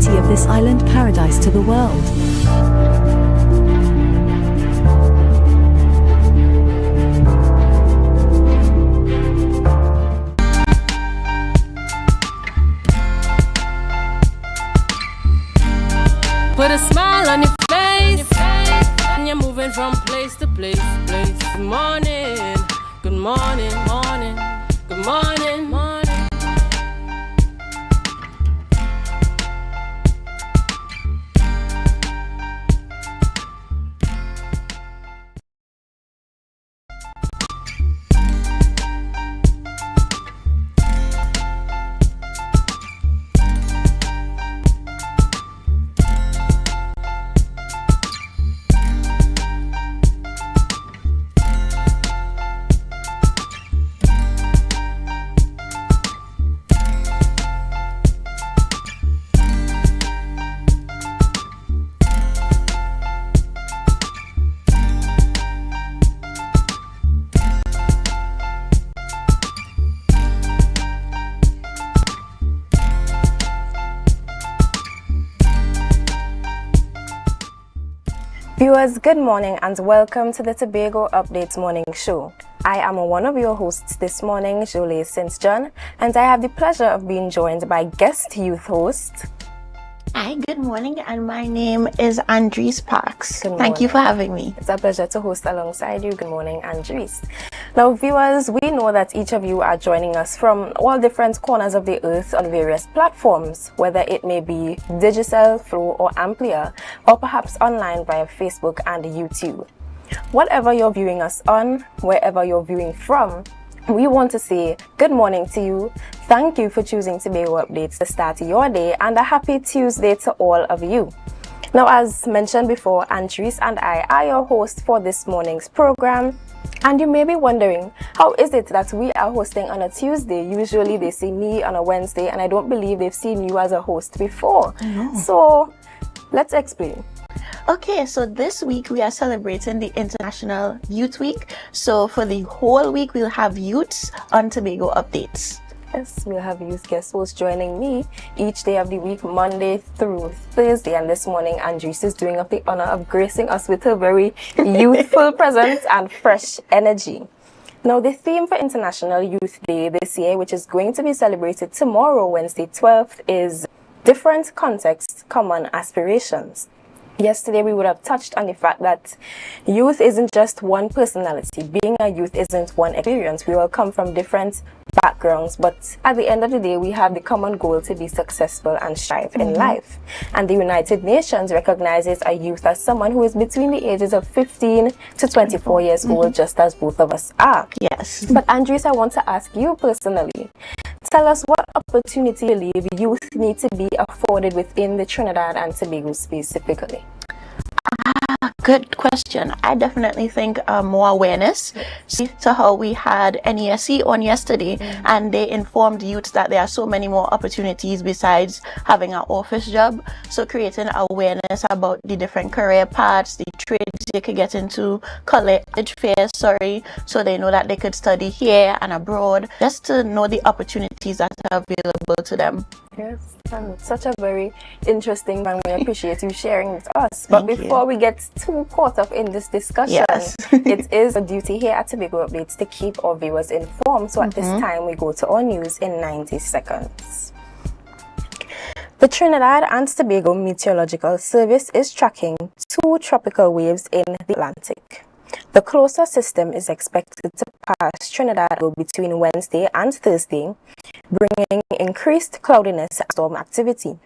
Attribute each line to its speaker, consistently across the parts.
Speaker 1: beauty of this island paradise to the world.
Speaker 2: Put a smile on your face, and you're moving from place to place. Good morning, good morning, morning, good morning, morning.
Speaker 3: Viewers, good morning and welcome to the Tobago Updates Morning Show. I am one of your hosts this morning, Jolie St. John, and I have the pleasure of being joined by guest youth host.
Speaker 4: Hi, good morning, and my name is Andres Parks. Thank you for having me.
Speaker 3: It's a pleasure to host alongside you. Good morning, Andres. Now, viewers, we know that each of you are joining us from all different corners of the earth on various platforms, whether it may be digital, through or AMPLIA, or perhaps online via Facebook and YouTube. Whatever you're viewing us on, wherever you're viewing from, we want to say good morning to you. Thank you for choosing Tobago Updates to start your day, and a happy Tuesday to all of you. Now, as mentioned before, Andres and I are your hosts for this morning's program. And you may be wondering, how is it that we are hosting on a Tuesday? Usually they see me on a Wednesday, and I don't believe they've seen you as a host before. So let's explain.
Speaker 4: Okay, so this week we are celebrating the International Youth Week. So for the whole week, we'll have youths on Tobago Updates.
Speaker 3: Yes, we'll have youth guest hosts joining me each day of the week, Monday through Thursday. And this morning, Andres is doing us the honor of gracing us with her very youthful presence and fresh energy. Now, the theme for International Youth Day this year, which is going to be celebrated tomorrow, Wednesday 12th, is Different Contexts, Common Aspirations. Yesterday, we would have touched on the fact that youth isn't just one personality. Being a youth isn't one experience. We all come from different backgrounds, but at the end of the day, we have the common goal to be successful and strive in life. And the United Nations recognizes a youth as someone who is between the ages of 15 to 24 years old, just as both of us are.
Speaker 4: Yes.
Speaker 3: But Andres, I want to ask you personally, tell us what opportunity you believe youth need to be afforded within the Trinidad and Tobago specifically.
Speaker 4: Good question. I definitely think more awareness. See to how we had NESE on yesterday, and they informed youths that there are so many more opportunities besides having an office job. So creating awareness about the different career paths, the trades they could get into, college fairs, so they know that they could study here and abroad, just to know the opportunities that are available to them.
Speaker 3: Yes, and such a very interesting one. We appreciate you sharing with us. But before we get too caught up in this discussion, it is a duty here at Tobago Updates to keep our viewers informed. So at this time, we go to our news in 90 seconds. The Trinidad and Tobago Meteorological Service is tracking 2 tropical waves in the Atlantic. The closer system is expected to pass Trinidad between Wednesday and Thursday, bringing increased cloudiness and storm activity.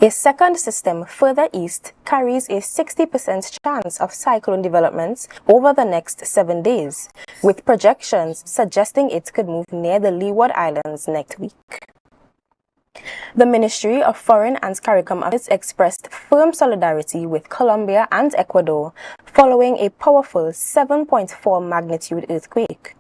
Speaker 3: A second system further east carries a 60% chance of cyclone development over the next 7 days, with projections suggesting it could move near the Leeward Islands next week. The Ministry of Foreign and CARICOM Affairs expressed firm solidarity with Colombia and Ecuador following a powerful 7.4 magnitude earthquake.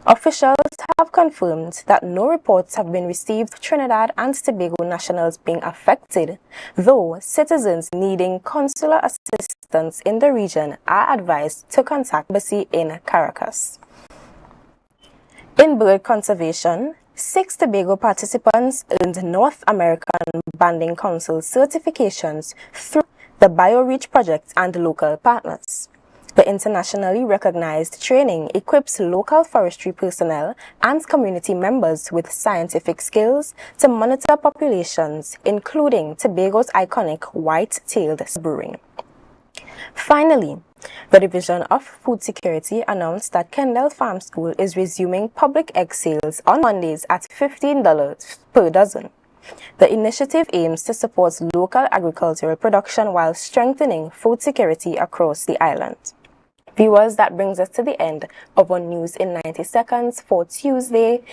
Speaker 3: Officials have confirmed that no reports have been received of Trinidad and Tobago nationals being affected, though citizens needing consular assistance in the region are advised to contact the embassy in Caracas. In bird conservation, 6 Tobago participants earned North American Banding Council certifications through the BioReach project and local partners. The internationally recognized training equips local forestry personnel and community members with scientific skills to monitor populations, including Tobago's iconic white-tailed bream. Finally, the Division of Food Security announced that Kendall Farm School is resuming public egg sales on Mondays at $15 per dozen. The initiative aims to support local agricultural production while strengthening food security across the island. Viewers, that brings us to the end of our News in 90 Seconds for Tuesday,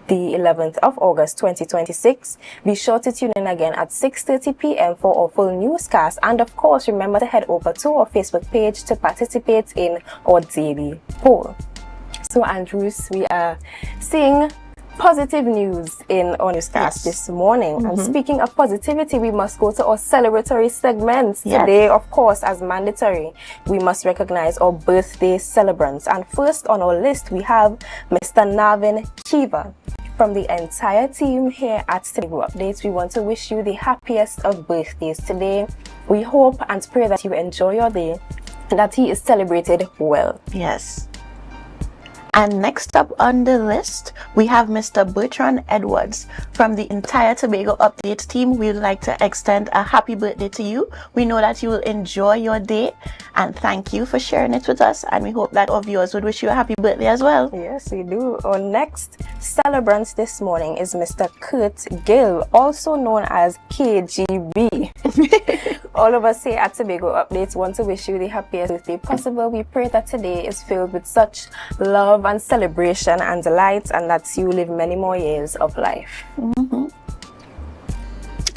Speaker 3: the 11th of August 2026. Be sure to tune in again at 6:30 p.m. for our full newscast. And of course, remember to head over to our Facebook page to participate in our daily poll. So, Andrews, we are seeing positive news in our newscast this morning. And speaking of positivity, we must go to our celebratory segments. Today, of course, as mandatory, we must recognize our birthday celebrants. And first on our list, we have Mr. Navin Kiva. From the entire team here at Tobago Updates, we want to wish you the happiest of birthdays today. We hope and pray that you enjoy your day and that he is celebrated well.
Speaker 4: Yes. And next up on the list, we have Mr. Bertrand Edwards. From the entire Tobago Updates team, we would like to extend a happy birthday to you. We know that you will enjoy your day, and thank you for sharing it with us. And we hope that our viewers would wish you a happy birthday as well.
Speaker 3: Yes, we do. Our next celebrant this morning is Mr. Kurt Gill, also known as KGB. All of us here at Tobago Updates want to wish you the happiest birthday possible. We pray that today is filled with such love and celebration and delight, and that you live many more years of life.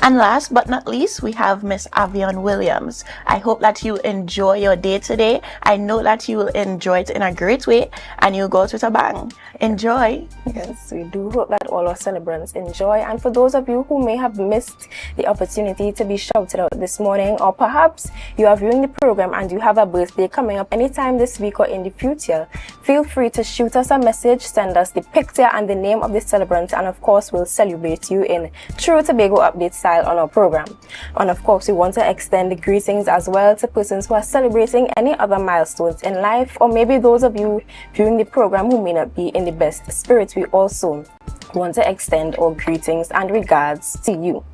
Speaker 4: And last but not least, we have Miss Avion Williams. I hope that you enjoy your day today. I know that you will enjoy it in a great way, and you'll go out with a bang. Enjoy.
Speaker 3: Yes, we do hope that all our celebrants enjoy. And for those of you who may have missed the opportunity to be shouted out this morning, or perhaps you are viewing the program and you have a birthday coming up anytime this week or in the future, feel free to shoot us a message, send us the picture and the name of the celebrant, and of course we'll celebrate you in true Tobago Update style on our program. And of course, we want to extend the greetings as well to persons who are celebrating any other milestones in life, or maybe those of you viewing the program who may not be in the best spirits. We also want to extend our greetings and regards to you.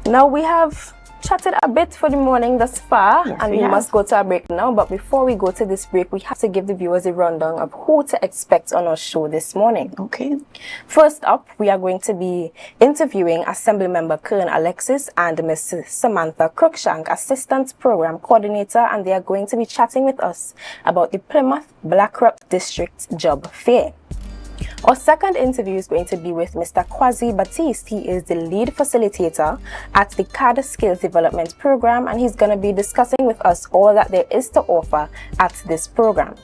Speaker 3: Now, we have chatted a bit for the morning thus far, and we must go to a break now. But before we go to this break, we have to give the viewers a rundown of who to expect on our show this morning.
Speaker 4: Okay.
Speaker 3: First up, we are going to be interviewing Assembly Member Kern Alexis and Miss Samantha Cruikshank, Assistant Program Coordinator, and they are going to be chatting with us about the Plymouth Blackrock District Job Fair. Our second interview is going to be with Mr. Kwasi Baptiste. He is the lead facilitator at the CAD Skills Development Program, and he's going to be discussing with us all that there is to offer at this program.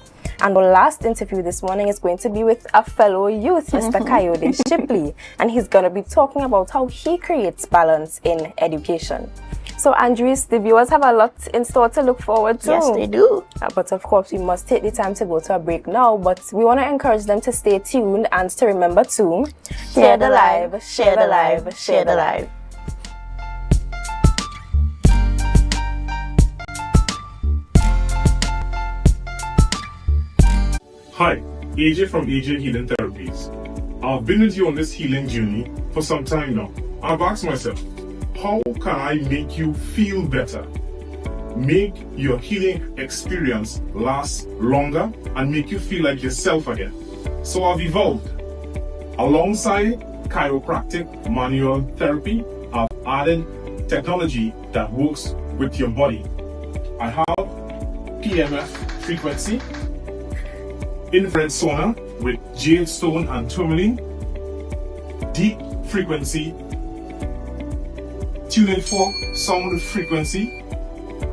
Speaker 3: And our last interview this morning is going to be with a fellow youth, Mr. Coyote Shipley, and he's going to be talking about how he creates balance in education. So, Andres, the viewers have a lot in store to look forward to.
Speaker 4: Yes, they do.
Speaker 3: But of course, we must take the time to go to a break now. But we want to encourage them to stay tuned and to remember to
Speaker 4: share the live, share the live, share the live.
Speaker 5: Hi, AJ from AJ Healing Therapies. I've been with you on this healing journey for some time now. I've asked myself, how can I make you feel better? Make your healing experience last longer and make you feel like yourself again. So I've evolved. Alongside chiropractic manual therapy, I've added technology that works with your body. I have PMF frequency, infrared sauna with jade stone and tourmaline, deep frequency, tuning fork sound frequency,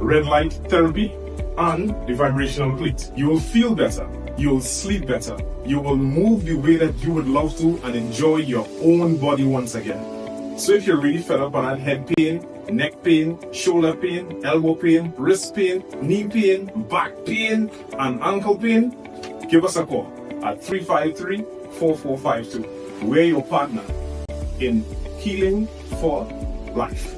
Speaker 5: red light therapy, and the vibrational plate. You will feel better, you will sleep better, you will move the way that you would love to and enjoy your own body once again. So if you're really fed up on head pain, neck pain, shoulder pain, elbow pain, wrist pain, knee pain, back pain, and ankle pain, give us a call at 353-4452. We're your partner in healing for life.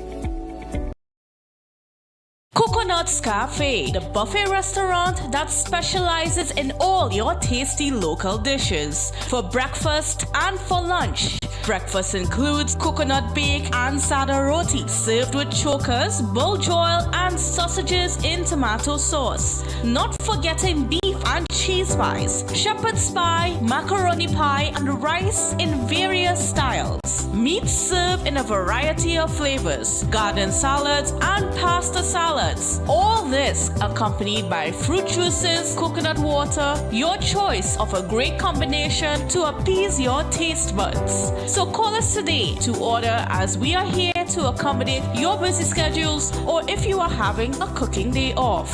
Speaker 6: Coconut's Cafe, the buffet restaurant that specializes in all your tasty local dishes. For breakfast and for lunch. Breakfast includes coconut bake and sada roti, served with chokers, buljoil, and sausages in tomato sauce. Not forgetting beef and cheese pies, shepherd's pie, macaroni pie, and rice in various styles. Meat served in a variety of flavors, garden salads, and pasta salads. All this accompanied by fruit juices, coconut water, your choice of a great combination to appease your taste buds. So call us today to order, as we are here to accommodate your busy schedules or if you are having a cooking day off.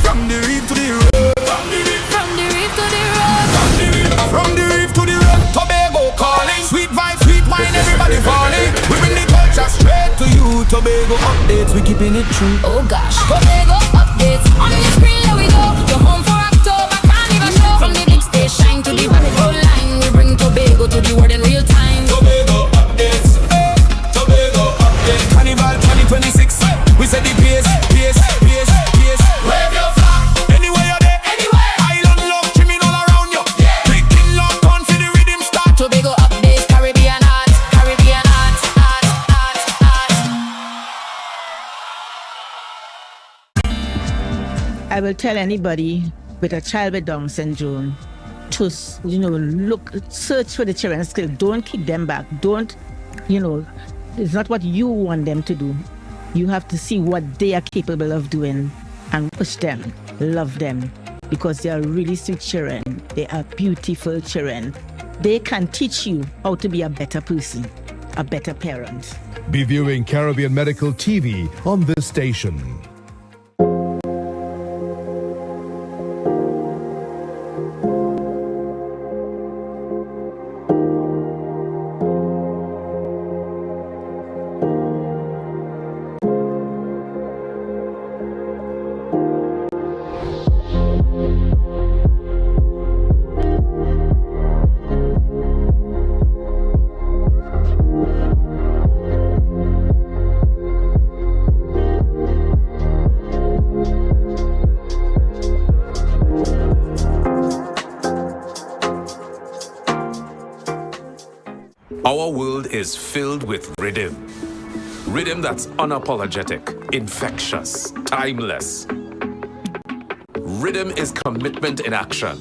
Speaker 7: From the reef to the road. From the reef to the road. Tobago calling. Sweet vibes, sweet wine, everybody falling. We bring the culture straight to you. Tobago updates, we keeping it true.
Speaker 8: Oh gosh, Tobago updates. On the screen, there we go. You're home for October, carnival show. From the big stage shine to the road line. We bring Tobago to the world in real time.
Speaker 7: Tobago updates. Tobago updates. Carnival 2026. We set the pace. Wave your flag. Anywhere you're there. Island love, trimming all around you. Picking love, on for the rhythm start.
Speaker 8: Tobago updates, Caribbean art.
Speaker 9: I will tell anybody with a child with Down syndrome to, search for the children's skills. Don't keep them back. Don't, it's not what you want them to do. You have to see what they are capable of doing and push them, love them, because they are really sweet children. They are beautiful children. They can teach you how to be a better person, a better parent.
Speaker 10: Be viewing Caribbean Medical TV on this station.
Speaker 11: Our world is filled with rhythm. Rhythm that's unapologetic, infectious, timeless. Rhythm is commitment in action.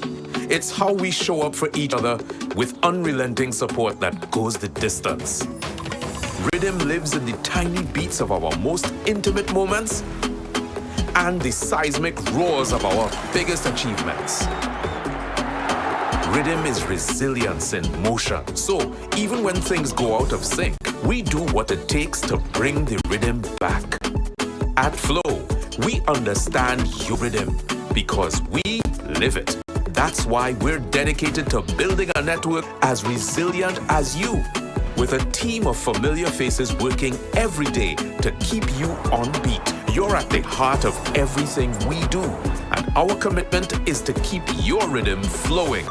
Speaker 11: It's how we show up for each other with unrelenting support that goes the distance. Rhythm lives in the tiny beats of our most intimate moments and the seismic roars of our biggest achievements. Rhythm is resilience in motion. So even when things go out of sync, we do what it takes to bring the rhythm back. At Flow, we understand your rhythm because we live it. That's why we're dedicated to building a network as resilient as you, with a team of familiar faces working every day to keep you on beat. You're at the heart of everything we do, and our commitment is to keep your rhythm flowing,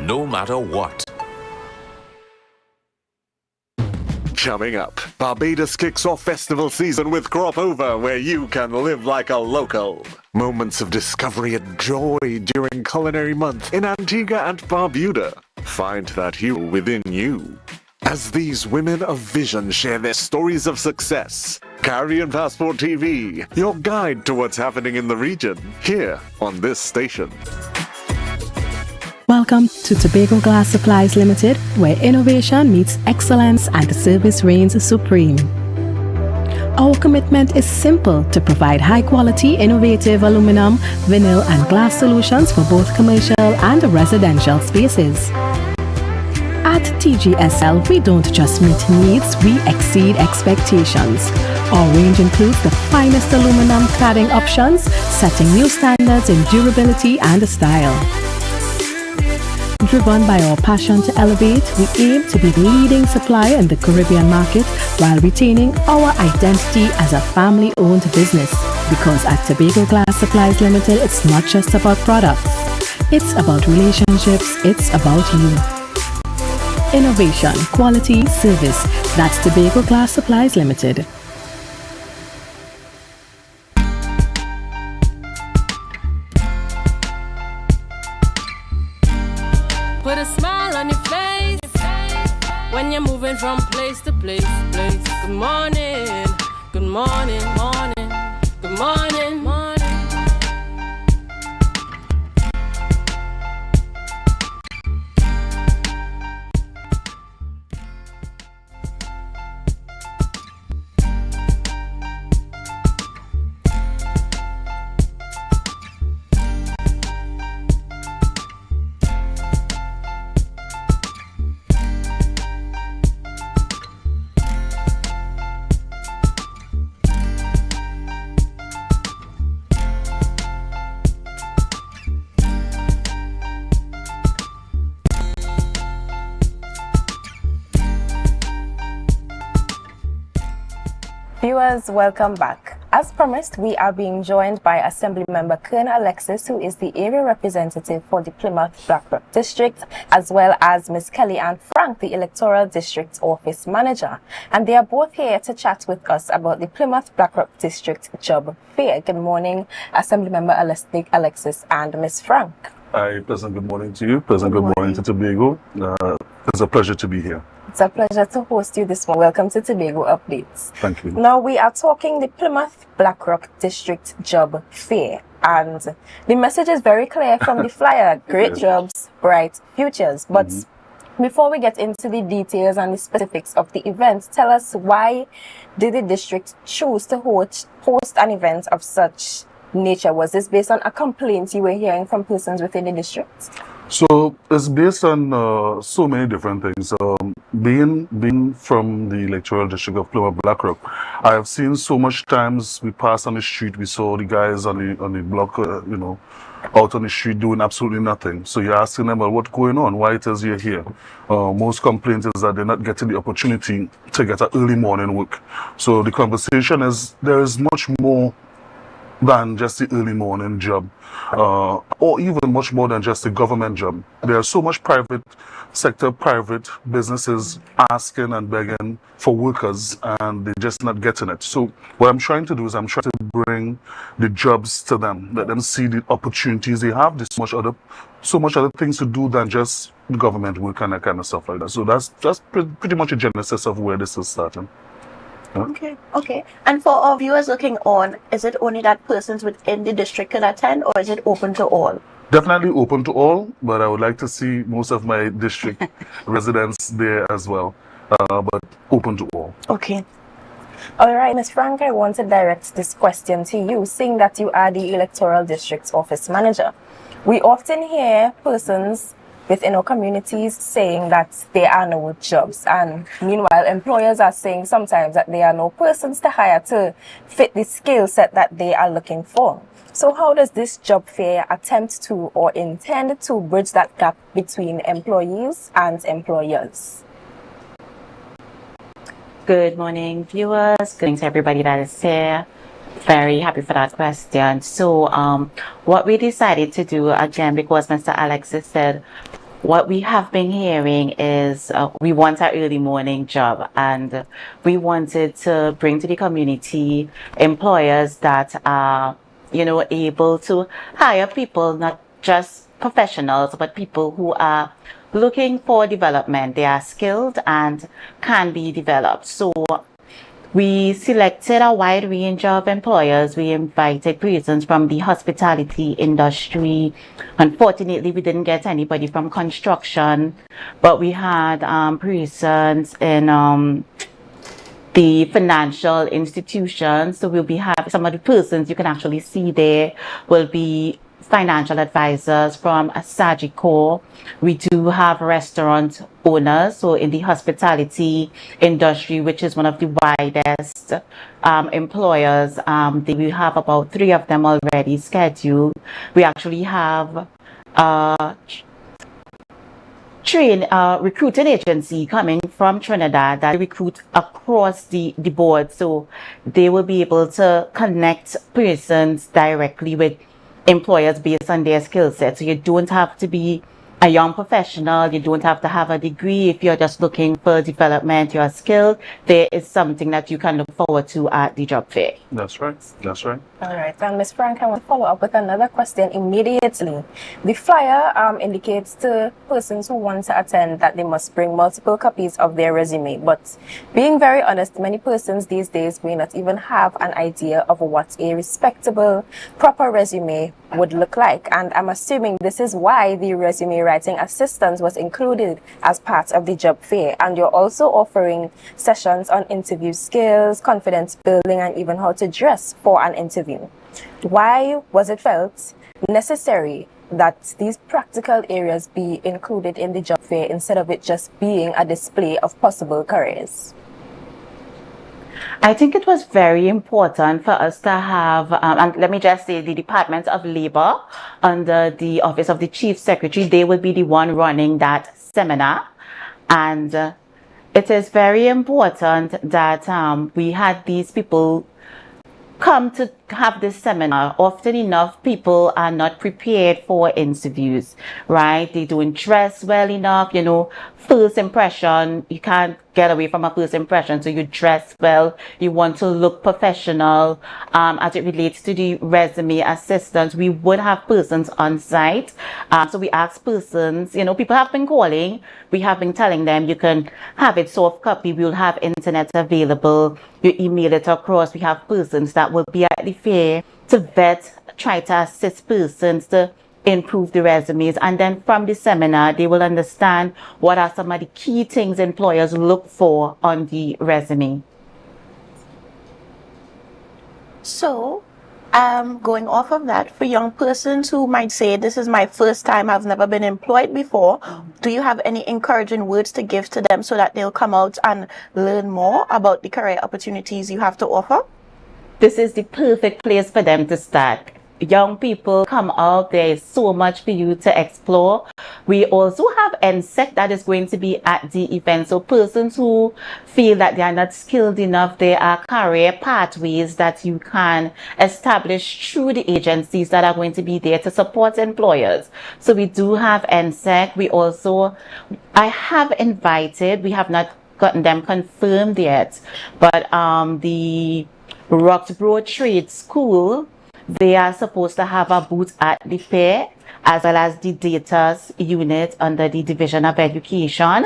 Speaker 11: no matter what.
Speaker 12: Coming up, Barbados kicks off festival season with Crop Over, where you can live like a local. Moments of discovery and joy during Culinary Month in Antigua and Barbuda. Find that hero within you. As these women of vision share their stories of success, Caribbean Passport TV, your guide to what's happening in the region, here on this station.
Speaker 1: Welcome to Tobago Glass Supplies Limited, where innovation meets excellence and service reigns supreme. Our commitment is simple: to provide high-quality, innovative aluminum, vinyl, and glass solutions for both commercial and residential spaces. At TGSL, we don't just meet needs, we exceed expectations. Our range includes the finest aluminum cladding options, setting new standards in durability and style. Driven by our passion to elevate, we aim to be the leading supplier in the Caribbean market while retaining our identity as a family-owned business. Because at Tobago Glass Supplies Limited, it's not just about products. It's about relationships, it's about you. Innovation, quality, service. That's Tobago Glass Supplies Limited.
Speaker 2: Put a smile on your face when you're moving from place to place. Good morning, good morning, morning, good morning, morning.
Speaker 3: Viewers, welcome back. As promised, we are being joined by Assembly Member Colonel Alexis, who is the area representative for the Plymouth Blackrock District, as well as Ms. Kelly Ann Frank, the Electoral District Office Manager. And they are both here to chat with us about the Plymouth Blackrock District Job Fair. Good morning, Assembly Member Alexis and Ms. Frank.
Speaker 13: Hi, pleasant good morning to you. Pleasant good morning to Tobago. It's a pleasure to be here.
Speaker 3: It's a pleasure to host you this morning. Welcome to Tobago Updates.
Speaker 13: Thank you.
Speaker 3: Now we are talking the Plymouth Blackrock District Job Fair, and the message is very clear from the flyer: great jobs, bright futures. But before we get into the details and the specifics of the event, tell us, why did the district choose to host an event of such nature? Was this based on a complaint you were hearing from persons within the district?
Speaker 13: So it's based on so many different things. Being from the electoral district of Plymouth Blackrock, I have seen so much times we pass on the street, we saw the guys on the block, out on the street doing absolutely nothing. So you're asking them, well, what's going on? Why it is you're here? Most complaints is that they're not getting the opportunity to get an early morning work. So the conversation is, there is much more than just the early morning job, or even much more than just the government job. There are so much private sector, private businesses asking and begging for workers, and they're just not getting it. So what I'm trying to do is I'm trying to bring the jobs to them, let them see the opportunities they have. There's so much other things to do than just government work and that kind of stuff like that. So that's pretty much a genesis of where this is starting.
Speaker 4: Okay. And for our viewers looking on, is it only that persons within the district can attend, or is it open to all?
Speaker 13: Definitely open to all, but I would like to see most of my district residents there as well, but open to all.
Speaker 4: Okay.
Speaker 3: All right, Ms. Frank, I want to direct this question to you, seeing that you are the Electoral District Office Manager. We often hear persons within our communities saying that there are no jobs, and meanwhile employers are saying sometimes that there are no persons to hire to fit the skill set that they are looking for. So how does this job fair attempt to, or intend to, bridge that gap between employees and employers?
Speaker 14: Good morning, viewers. Good morning to everybody that is here. Very happy for that question. So what we decided to do, again, because Mr. Alexis said, what we have been hearing is we want an early morning job, and we wanted to bring to the community employers that are, able to hire people, not just professionals, but people who are looking for development. They are skilled and can be developed. So we selected a wide range of employers. We invited persons from the hospitality industry. Unfortunately, we didn't get anybody from construction, but we had persons in the financial institutions. So we'll be having some of the persons you can actually see there will be financial advisors from Sagicor. We do have restaurant owners, so in the hospitality industry, which is one of the widest employers. We have about 3 of them already scheduled. We actually have recruiting agency coming from Trinidad that recruit across the board, so they will be able to connect persons directly with employers based on their skill set. So you don't have to be a young professional, you don't have to have a degree. If you're just looking for development, you're skilled, there is something that you can look forward to at the job fair.
Speaker 13: That's right. That's right.
Speaker 3: All right. And Ms. Frank, I want to follow up with another question immediately. The flyer indicates to persons who want to attend that they must bring multiple copies of their resume. But being very honest, many persons these days may not even have an idea of what a respectable, proper resume would look like. And I'm assuming this is why the resume writing assistance was included as part of the job fair. And you're also offering sessions on interview skills, confidence building, and even how to dress for an interview. Why was it felt necessary that these practical areas be included in the job fair instead of it just being a display of possible careers?
Speaker 14: I think it was very important for us to have, and let me just say, the Department of Labor under the Office of the Chief Secretary, they will be the one running that seminar. And it is very important that we had these people come to have this seminar. Often enough, people are not prepared for interviews, right? They don't dress well enough, you know, first impression, you can't get away from a first impression. So you dress well, you want to look professional. As it relates to the resume assistance, we would have persons on site. So we ask persons, you know, people have been calling, we have been telling them you can have it soft copy, we'll have internet available, you email it across. We have persons that will be at the fair to vet, try to assist persons to improve the resumes, and then from the seminar they will understand what are some of the key things employers look for on the resume.
Speaker 4: So going off of that, for young persons who might say, this is my first time, I've never been employed before, do you have any encouraging words to give to them so that they'll come out and learn more about the career opportunities you have to offer?
Speaker 14: This is the perfect place for them to start. Young people, come out, there is so much for you to explore. We also have NSEC that is going to be at the event. So persons who feel that they are not skilled enough, there are career pathways that you can establish through the agencies that are going to be there to support employers. So we do have NSEC. We also, I have invited, we have not gotten them confirmed yet, but the Roxborough Trade School, they are supposed to have a booth at the fair, as well as the data unit under the Division of Education,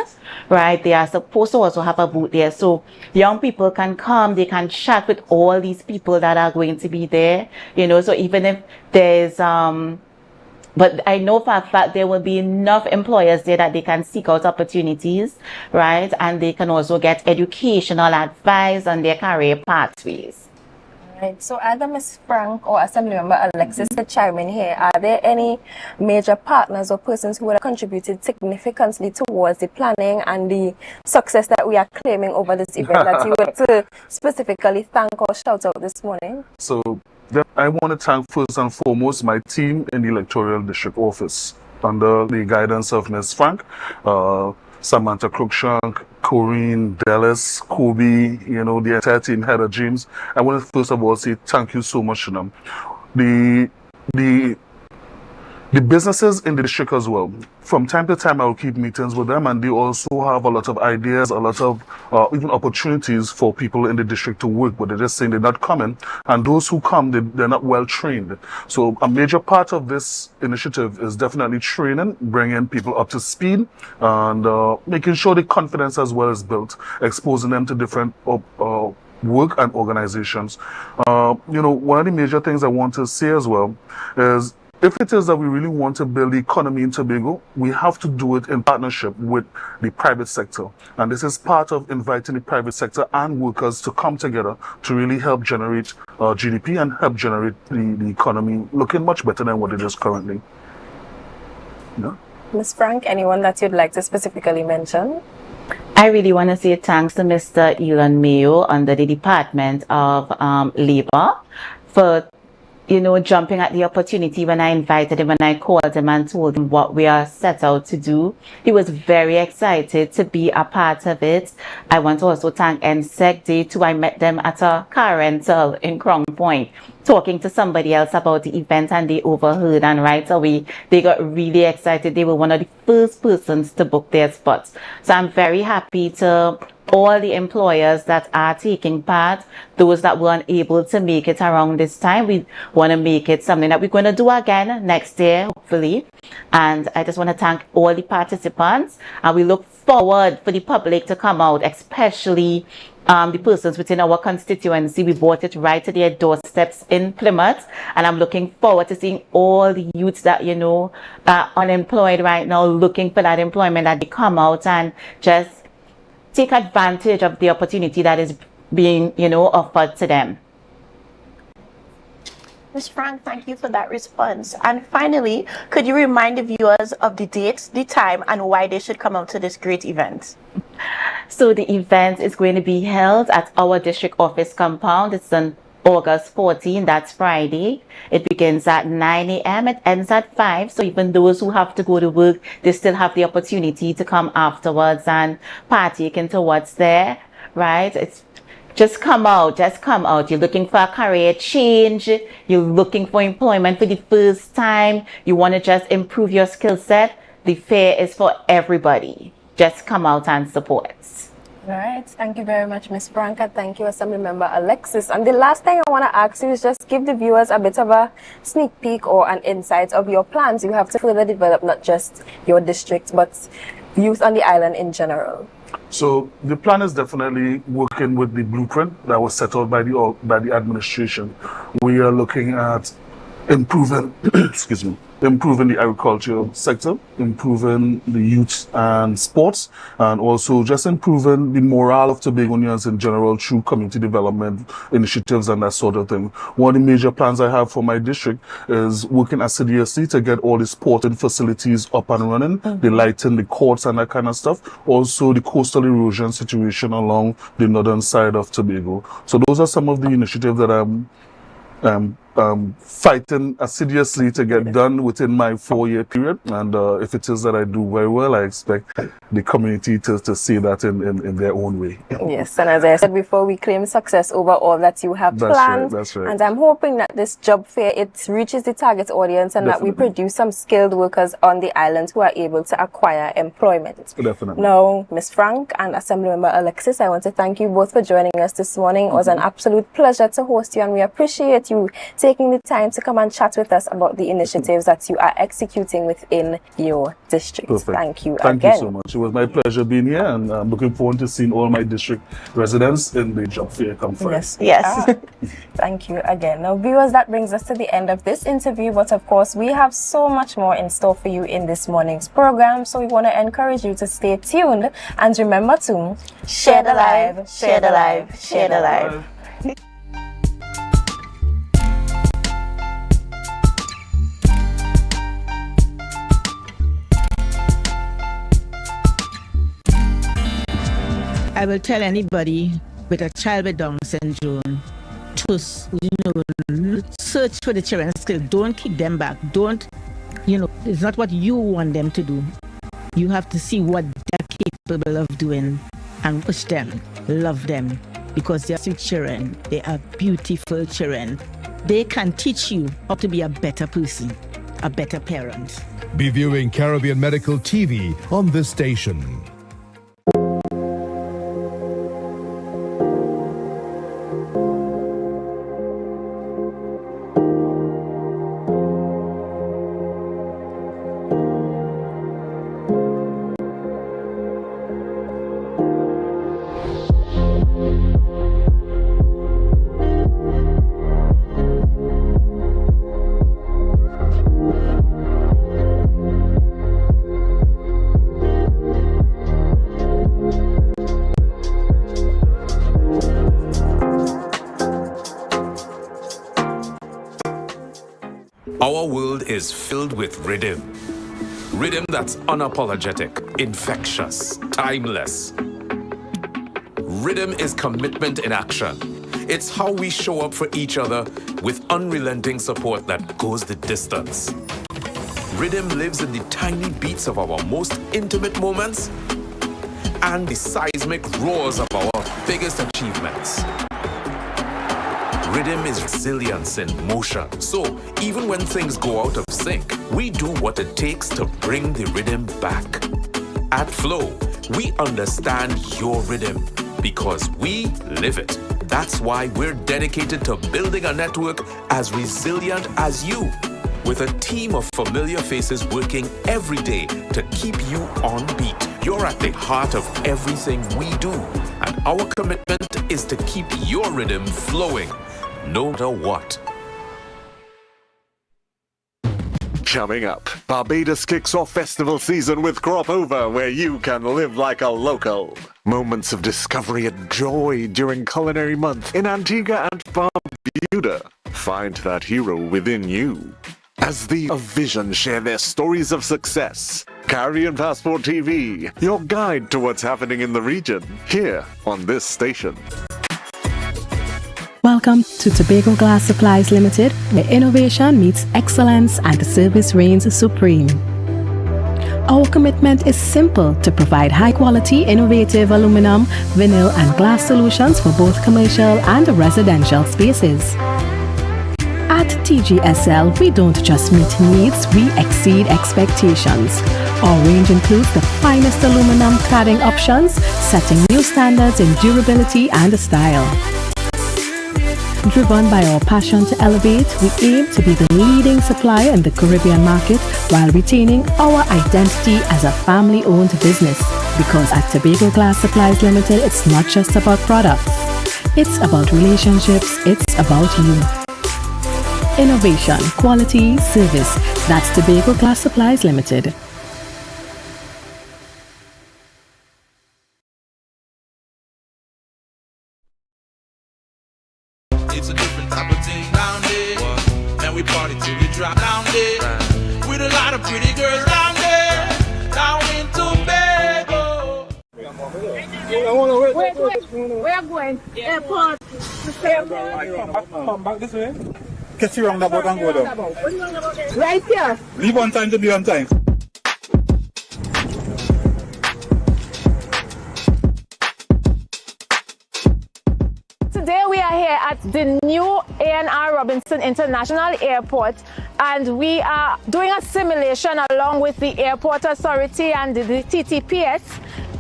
Speaker 14: right? They are supposed to also have a booth there. So young people can come, they can chat with all these people that are going to be there, you know, so even if there's, but I know for a fact there will be enough employers there that they can seek out opportunities, right? And they can also get educational advice on their career pathways.
Speaker 3: Right. So either Ms. Frank or Assemblymember Alexis to chime in here, are there any major partners or persons who have contributed significantly towards the planning and the success that we are claiming over this event that you would to specifically thank or shout out this morning?
Speaker 13: So I want to thank first and foremost my team in the Electoral District Office under the guidance of Ms. Frank, Samantha Cruikshank, Corinne, Dallas, Kobe, you know, the entire team, Heather James. I want to first of all say thank you so much to them. The businesses in the district as well. From time to time, I will keep meetings with them, and they also have a lot of ideas, a lot of even opportunities for people in the district to work, but they're just saying they're not coming. And those who come, they're not well trained. So a major part of this initiative is definitely training, bringing people up to speed, and making sure the confidence as well is built, exposing them to different work and organizations. You know, one of the major things I want to say as well is, if it is that we really want to build the economy in Tobago, we have to do it in partnership with the private sector. And this is part of inviting the private sector and workers to come together to really help generate GDP and help generate the economy looking much better than what it is currently. Yeah.
Speaker 3: Ms. Frank, anyone that you'd like to specifically mention?
Speaker 14: I really want to say thanks to Mr. Elon Mayo under the Department of Labor for jumping at the opportunity when I invited him, when I called him and told him what we are set out to do. He was very excited to be a part of it. I want to also thank NSEC Day too. I met them at a car rental in Crown Point, talking to somebody else about the event, and they overheard, and right away they got really excited. They were one of the first persons to book their spots. So I'm very happy to all the employers that are taking part, those that weren't able to make it around this time. We want to make it something that we're going to do again next year, hopefully. And I just want to thank all the participants, and we look forward for the public to come out, especially the persons within our constituency. We brought it right to their doorsteps in Plymouth, and I'm looking forward to seeing all the youths that are unemployed right now, looking for that employment, that they come out and just take advantage of the opportunity that is being offered to them.
Speaker 4: Ms. Frank, thank you for that response. And finally, could you remind the viewers of the dates, the time, and why they should come out to this great event?
Speaker 14: So the event is going to be held at our district office compound. It's on August 14, that's Friday. It begins at 9 a.m. It ends at 5. So even those who have to go to work, they still have the opportunity to come afterwards and partake into what's there, right? It's just come out. You're looking for a career change. You're looking for employment for the first time. You want to just improve your skill set. The fair is for everybody. Just come out and support.
Speaker 3: All right. Thank you very much, Ms. Franca. Thank you, Assembly Member Alexis. And the last thing I want to ask you is just give the viewers a bit of a sneak peek or an insight of your plans you have to further develop not just your district, but youth on the island in general.
Speaker 13: So the plan is definitely working with the blueprint that was set out by the administration. We are looking at improving, improving the agricultural sector, improving the youth and sports, and also just improving the morale of Tobagonians in general through community development initiatives and that sort of thing. One of the major plans I have for my district is working assiduously to get all the sporting facilities up and running, the lighting, the courts and that kind of stuff. Also the coastal erosion situation along the northern side of Tobago. So those are some of the initiatives that I'm fighting assiduously to get done within my 4-year period, and if it is that I do very well, I expect the community to see that in their own way.
Speaker 3: Yes, and as I said before, we claim success over all that you have planned.
Speaker 13: That's right.
Speaker 3: And I'm hoping that this job fair, it reaches the target audience, and that we produce some skilled workers on the islands who are able to acquire employment.
Speaker 13: Definitely.
Speaker 3: Now, Ms. Frank and Assemblymember Alexis, I want to thank you both for joining us this morning. It was an absolute pleasure to host you, and we appreciate you taking the time to come and chat with us about the initiatives that you are executing within your district.
Speaker 13: Perfect.
Speaker 3: Thank you
Speaker 13: Thank
Speaker 3: again.
Speaker 13: you so much. It was my pleasure being here, and I'm looking forward to seeing all my district residents in the job fair come Friday.
Speaker 3: Yes. Thank you again. Now, viewers, that brings us to the end of this interview, but of course, we have so much more in store for you in this morning's program, so we want to encourage you to stay tuned, and remember to share the live, share the live, share the live.
Speaker 9: I will tell anybody with a child with Down syndrome to, search for the children's skills. Don't keep them back. Don't, it's not what you want them to do. You have to see what they're capable of doing and push them, love them, because they're sweet children. They are beautiful children. They can teach you how to be a better person, a better parent.
Speaker 10: Be viewing Caribbean Medical TV on this station.
Speaker 11: Our world is filled with rhythm. Rhythm that's unapologetic, infectious, timeless. Rhythm is commitment in action. It's how we show up for each other with unrelenting support that goes the distance. Rhythm lives in the tiny beats of our most intimate moments and the seismic roars of our biggest achievements. Rhythm is resilience in motion. So even when things go out of sync, we do what it takes to bring the rhythm back. At Flow, we understand your rhythm because we live it. That's why we're dedicated to building a network as resilient as you, with a team of familiar faces working every day to keep you on beat. You're at the heart of everything we do, and our commitment is to keep your rhythm flowing, no matter what.
Speaker 12: Coming up, Barbados kicks off festival season with Crop Over, where you can live like a local. Moments of discovery and joy during Culinary Month in Antigua and Barbuda. Find that hero within you. As the of Vision share their stories of success. Caribbean Passport TV, your guide to what's happening in the region, here on this station.
Speaker 1: Welcome to Tobago Glass Supplies Limited, where innovation meets excellence and the service reigns supreme. Our commitment is simple: to provide high-quality, innovative aluminum, vinyl, and glass solutions for both commercial and residential spaces. At TGSL, we don't just meet needs, we exceed expectations. Our range includes the finest aluminum cladding options, setting new standards in durability and style. Driven by our passion to elevate, we aim to be the leading supplier in the Caribbean market while retaining our identity as a family-owned business. Because at Tobago Glass Supplies Limited, it's not just about products. It's about relationships, it's about you. Innovation, quality, service. That's Tobago Glass Supplies Limited.
Speaker 15: It's a different type of thing down there. And we party till we drop down there. With a lot of pretty girls down there. Down in Tobago.
Speaker 16: Wait. Where are you going? Airport.
Speaker 17: Come back this way. Catch you roundabout and go down.
Speaker 16: Right here.
Speaker 17: Leave on time to be on time.
Speaker 16: Today we are here at the new A&R Robinson International Airport, and we are doing a simulation along with the Airport Authority and the TTPS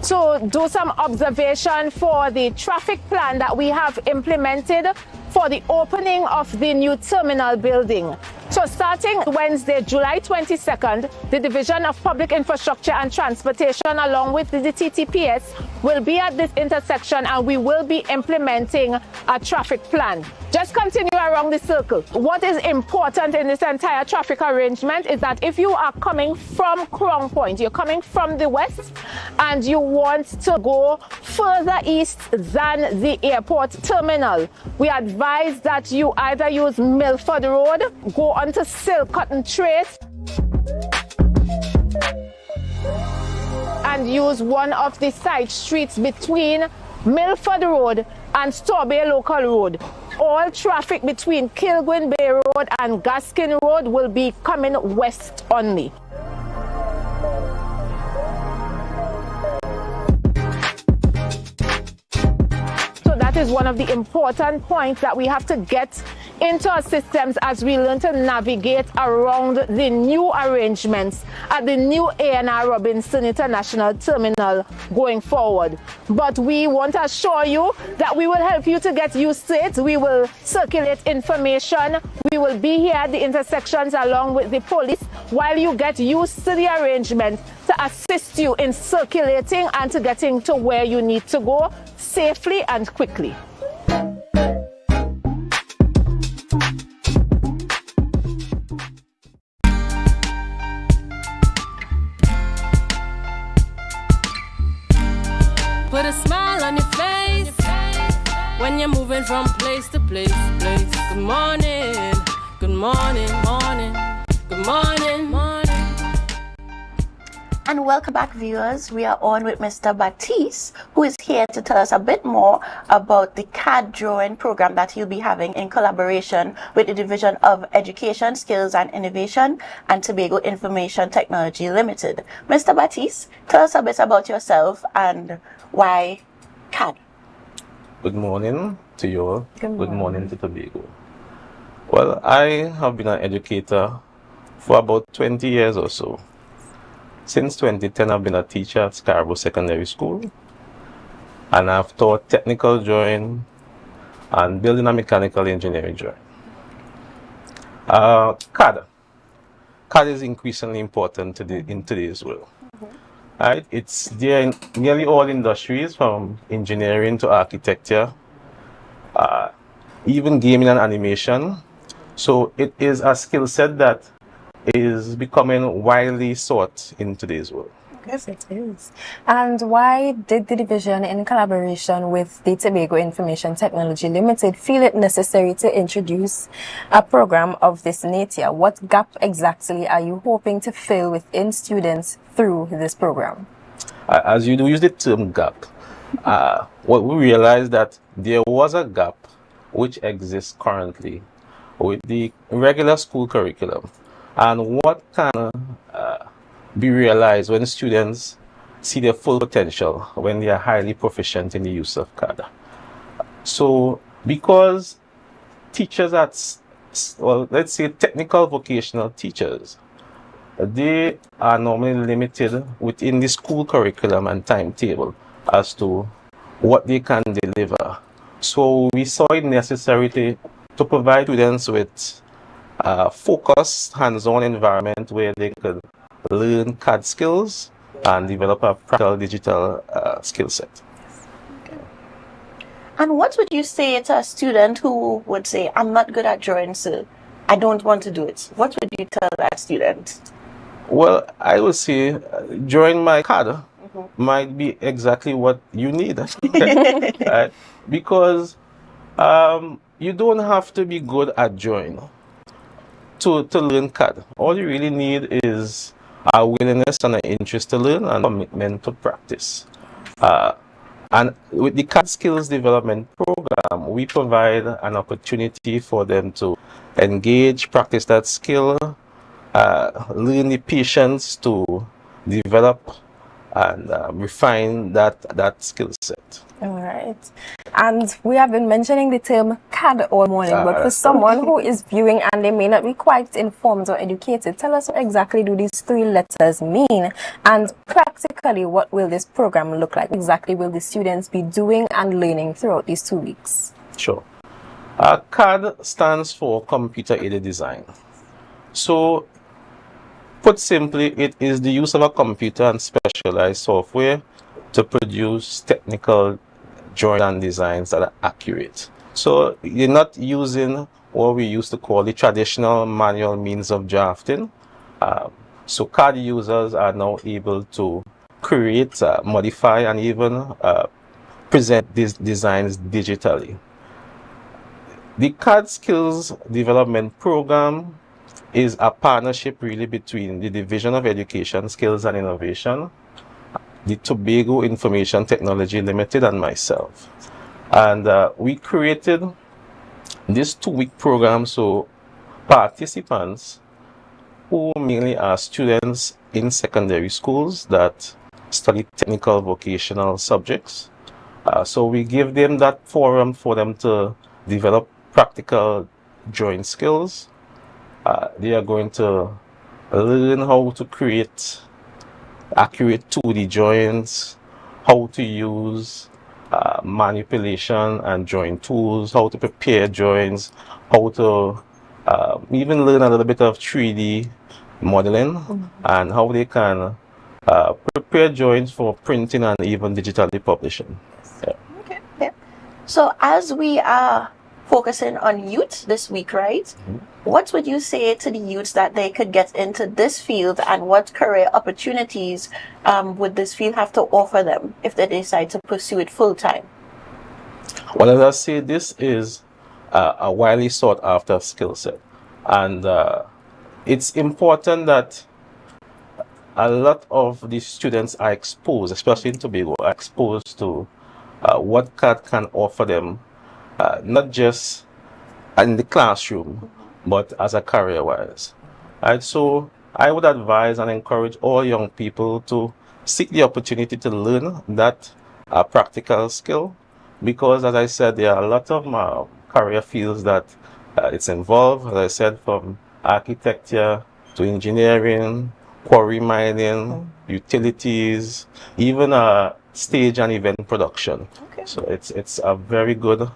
Speaker 16: to do some observation for the traffic plan that we have implemented for the opening of the new terminal building. So starting Wednesday, July 22nd, the Division of Public Infrastructure and Transportation along with the TTPS will be at this intersection, and we will be implementing a traffic plan. Just continue around the circle. What is important in this entire traffic arrangement is that if you are coming from Crown Point, you're coming from the west and you want to go further east than the airport terminal, we advise that you either use Milford Road, go onto Silcotton Trace, and use one of the side streets between Milford Road and Tobago Local Road. All traffic between Kilgwin Bay Road and Gaskin Road will be coming west only. So that is one of the important points that we have to get into our systems as we learn to navigate around the new arrangements at the new A&R Robinson International Terminal going forward. But we want to assure you that we will help you to get used to it. We will circulate information. We will be here at the intersections along with the police while you get used to the arrangement to assist you in circulating and to getting to where you need to go safely and quickly.
Speaker 2: Put a smile on your face when you're moving from place to place. Good morning, good morning, morning, good morning, morning.
Speaker 4: And welcome back, viewers. We are on with Mr. Baptiste, who is here to tell us a bit more about the CAD drawing program that he'll be having in collaboration with the Division of Education, Skills and Innovation and Tobago Information Technology Limited. Mr. Baptiste, tell us a bit about yourself and why CAD.
Speaker 18: Good morning to you all.
Speaker 4: Good morning.
Speaker 18: To Tobago. Well, I have been an educator for about 20 years or so. Since 2010, I've been a teacher at Scarborough Secondary School, and I've taught technical drawing and building and mechanical engineering drawing. CAD. CAD is increasingly important in today's world. Right? It's there in nearly all industries, from engineering to architecture, even gaming and animation. So it is a skill set that is becoming widely sought in today's world.
Speaker 3: Yes, it is. And why did the division, in collaboration with the Tobago Information Technology Limited, feel it necessary to introduce a program of this nature? What gap exactly are you hoping to fill within students through this program?
Speaker 18: As you do use the term gap, what we realized that there was a gap which exists currently with the regular school curriculum. And what can be realized when students see their full potential when they are highly proficient in the use of CAD. So because teachers at, well, let's say technical vocational teachers, they are normally limited within the school curriculum and timetable as to what they can deliver. So we saw it necessary to provide students with focused, hands-on environment where they could learn CAD skills and develop a practical digital skill set.
Speaker 4: And what would you say to a student who would say, I'm not good at drawing, so I don't want to do it? What would you tell that student?
Speaker 18: Well, I would say drawing my CAD might be exactly what you need. Right? Because you don't have to be good at drawing to learn CAD. All you really need is a willingness and an interest to learn and commitment to practice. And with the CAD Skills Development Program, we provide an opportunity for them to engage, practice that skill, learn the patience to develop and refine that skill set.
Speaker 3: All right. And we have been mentioning the term CAD all morning, but for someone who is viewing and they may not be quite informed or educated, tell us what exactly do these three letters mean? And practically, what will this program look like? Exactly will the students be doing and learning throughout these 2 weeks?
Speaker 18: Sure. CAD stands for Computer Aided Design. So, put simply, it is the use of a computer and specialized software to produce technical drawing and designs that are accurate. So you're not using what we used to call the traditional manual means of drafting. So CAD users are now able to create, modify, and even present these designs digitally. The CAD Skills Development Program is a partnership really between the Division of Education, Skills and Innovation, the Tobago Information Technology Limited, and myself. And we created this 2-week program so participants, who mainly are students in secondary schools that study technical vocational subjects, so we give them that forum for them to develop practical drawing skills. They are going to learn how to create accurate 2D drawings, how to use manipulation and drawing tools, how to prepare drawings, how to even learn a little bit of 3D modeling, and how they can prepare drawings for printing and even digitally publishing. Yeah.
Speaker 4: Okay. Yeah. So as we are focusing on youth this week, right? What would you say to the youths that they could get into this field, and what career opportunities would this field have to offer them if they decide to pursue it full time?
Speaker 18: Well, as I say, this is a widely sought after skill set, and it's important that a lot of the students are exposed, especially in Tobago, are exposed to what CAD can offer them, not just in the classroom, but as a career-wise. Right? So I would advise and encourage all young people to seek the opportunity to learn that practical skill, because as I said, there are a lot of career fields that it's involved, as I said, from architecture to engineering, quarry mining, utilities, even stage and event production.
Speaker 3: Okay.
Speaker 18: So it's a very good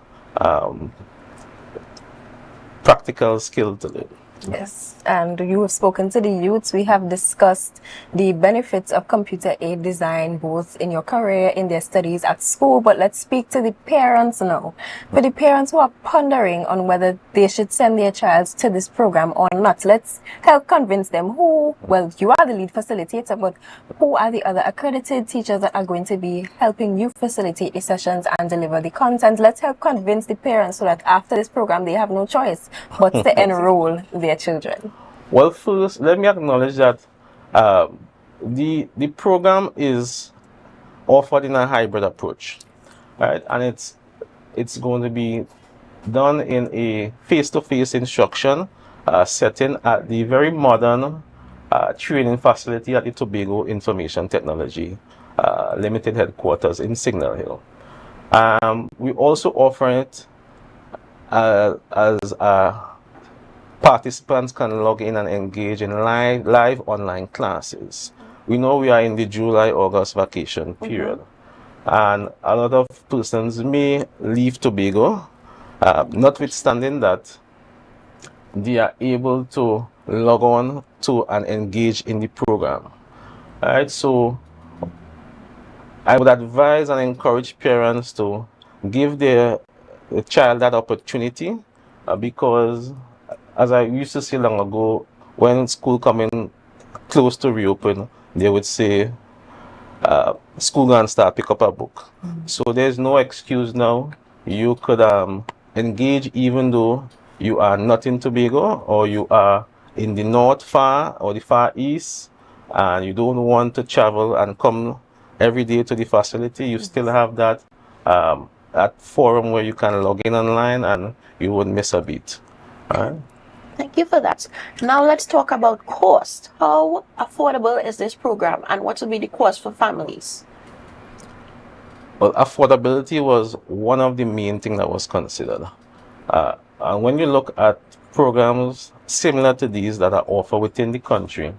Speaker 18: practical skill to learn.
Speaker 3: Yes, and you have spoken to the youths. We have discussed the benefits of computer aid design both in your career, in their studies at school, but let's speak to the parents now. For the parents who are pondering on whether they should send their child to this program or not, let's help convince them well, you are the lead facilitator, but who are the other accredited teachers that are going to be helping you facilitate the sessions and deliver the content? Let's help convince the parents so that after this program, they have no choice but to enroll their children.
Speaker 18: Well, first, let me acknowledge that the program is offered in a hybrid approach, right? And it's going to be done in a face-to-face instruction setting at the very modern training facility at the Tobago Information Technology Limited headquarters in Signal Hill. We also offer it as participants can log in and engage in live online classes. We know we are in the July-August vacation period, and a lot of persons may leave Tobago, notwithstanding that they are able to log on to and engage in the program. All right, so I would advise and encourage parents to give their child that opportunity because, as I used to say long ago, when school coming close to reopen, they would say, school gonna start pick up a book. So there's no excuse now. You could engage even though you are not in Tobago or you are in the north far or the far east and you don't want to travel and come every day to the facility. You still have that forum where you can log in online and you won't miss a beat. All right?
Speaker 4: Thank you for that. Now let's talk about cost. How affordable is this program and what will be the cost for families?
Speaker 18: Well, affordability was one of the main things that was considered. And when you look at programs similar to these that are offered within the country,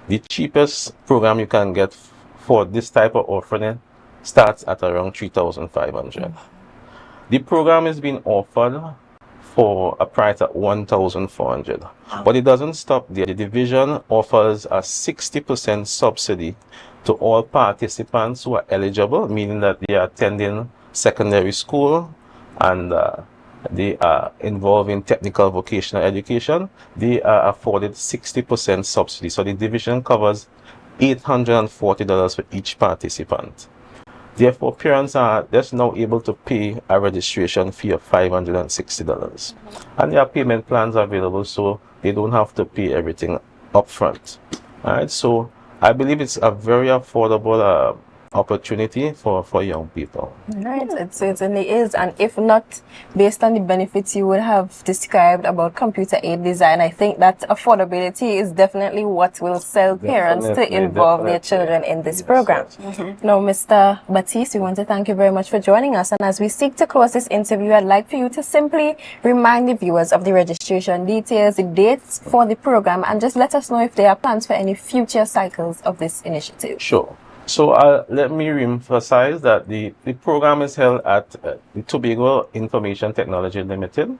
Speaker 18: the cheapest program you can get for this type of offering starts at around $3,500. The program is being offered for a price at $1,400. But it doesn't stop there. The division offers a 60% subsidy to all participants who are eligible, meaning that they are attending secondary school and they are involved in technical vocational education. They are afforded 60% subsidy. So the division covers $840 for each participant. Therefore, parents are just now able to pay a registration fee of $560. And there are payment plans available, so they don't have to pay everything upfront. All right, so I believe it's a very affordable opportunity for young people.
Speaker 3: Right, it certainly is. And if not, based on the benefits you would have described about computer aid design, I think that affordability is definitely what will sell parents to involve their children in this program. Now, Mr. Baptiste, we want to thank you very much for joining us. And as we seek to close this interview, I'd like for you to simply remind the viewers of the registration details, the dates for the program, and just let us know if there are plans for any future cycles of this initiative.
Speaker 18: Sure. So let me reemphasize that the program is held at the Tobago Information Technology Limited.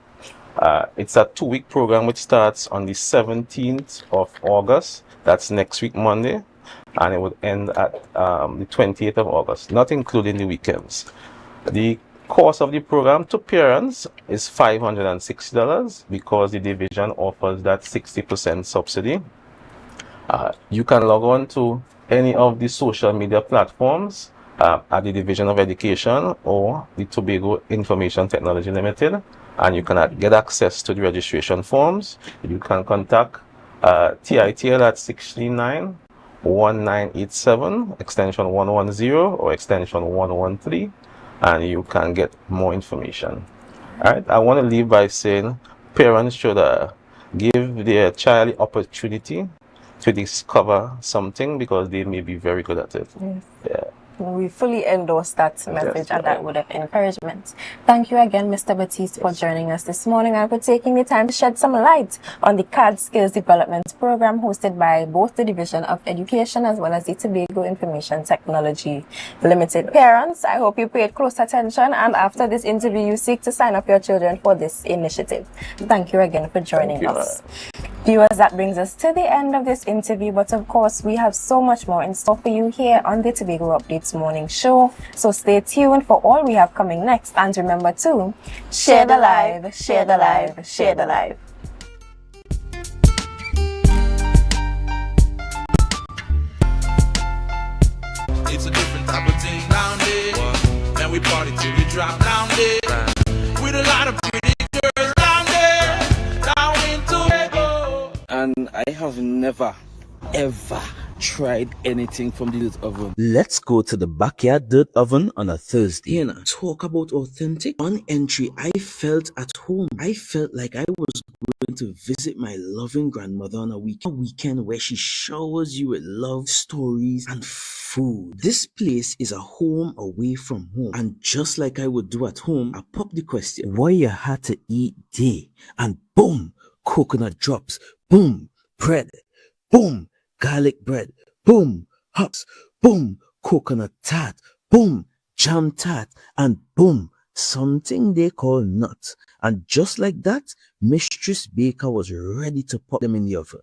Speaker 18: It's a 2-week program which starts on the 17th of August. That's next week, Monday. And it would end at the 28th of August, not including the weekends. The cost of the program to parents is $560 because the division offers that 60% subsidy. You can log on to any of the social media platforms at the Division of Education or the Tobago Information Technology Limited, and you can get access to the registration forms. You can contact TITL at 1987, extension 110 or extension 113, and you can get more information. All right, I want to leave by saying parents should give their child the opportunity to discover something because they may be very good at it.
Speaker 3: Yes.
Speaker 18: Yeah.
Speaker 3: We fully endorse that message and that word of encouragement. Thank you again, Mr. Batiste, for joining us this morning and for taking the time to shed some light on the CAD Skills Development Program hosted by both the Division of Education as well as the Tobago Information Technology Limited. Parents, I hope you paid close attention, and after this interview, you seek to sign up your children for this initiative. Thank you again for joining us. Viewers, that brings us to the end of this interview, but of course, we have so much more in store for you here on the Tobago Updates Morning Show. So stay tuned for all we have coming next, and remember to share the live, share the live, share the live.
Speaker 15: It's a different type of thing down there. And we party till we drop down there. With a lot of pretty girls down there. Down in Tobago.
Speaker 19: And I have never, ever tried anything from the dirt oven.
Speaker 20: Let's go to the backyard dirt oven on a Thursday. Here now, talk about authentic. On entry, I felt at home. I felt like I was going to visit my loving grandmother on a weekend where she showers you with love, stories, and food. This place is a home away from home. And just like I would do at home, I pop the question, what you had to eat day? And boom, coconut drops. Boom, bread. Boom, garlic bread. Boom, hops. Boom, coconut tart. Boom, jam tart. And boom, something they call nuts. And just like that, Mistress Baker was ready to pop them in the oven.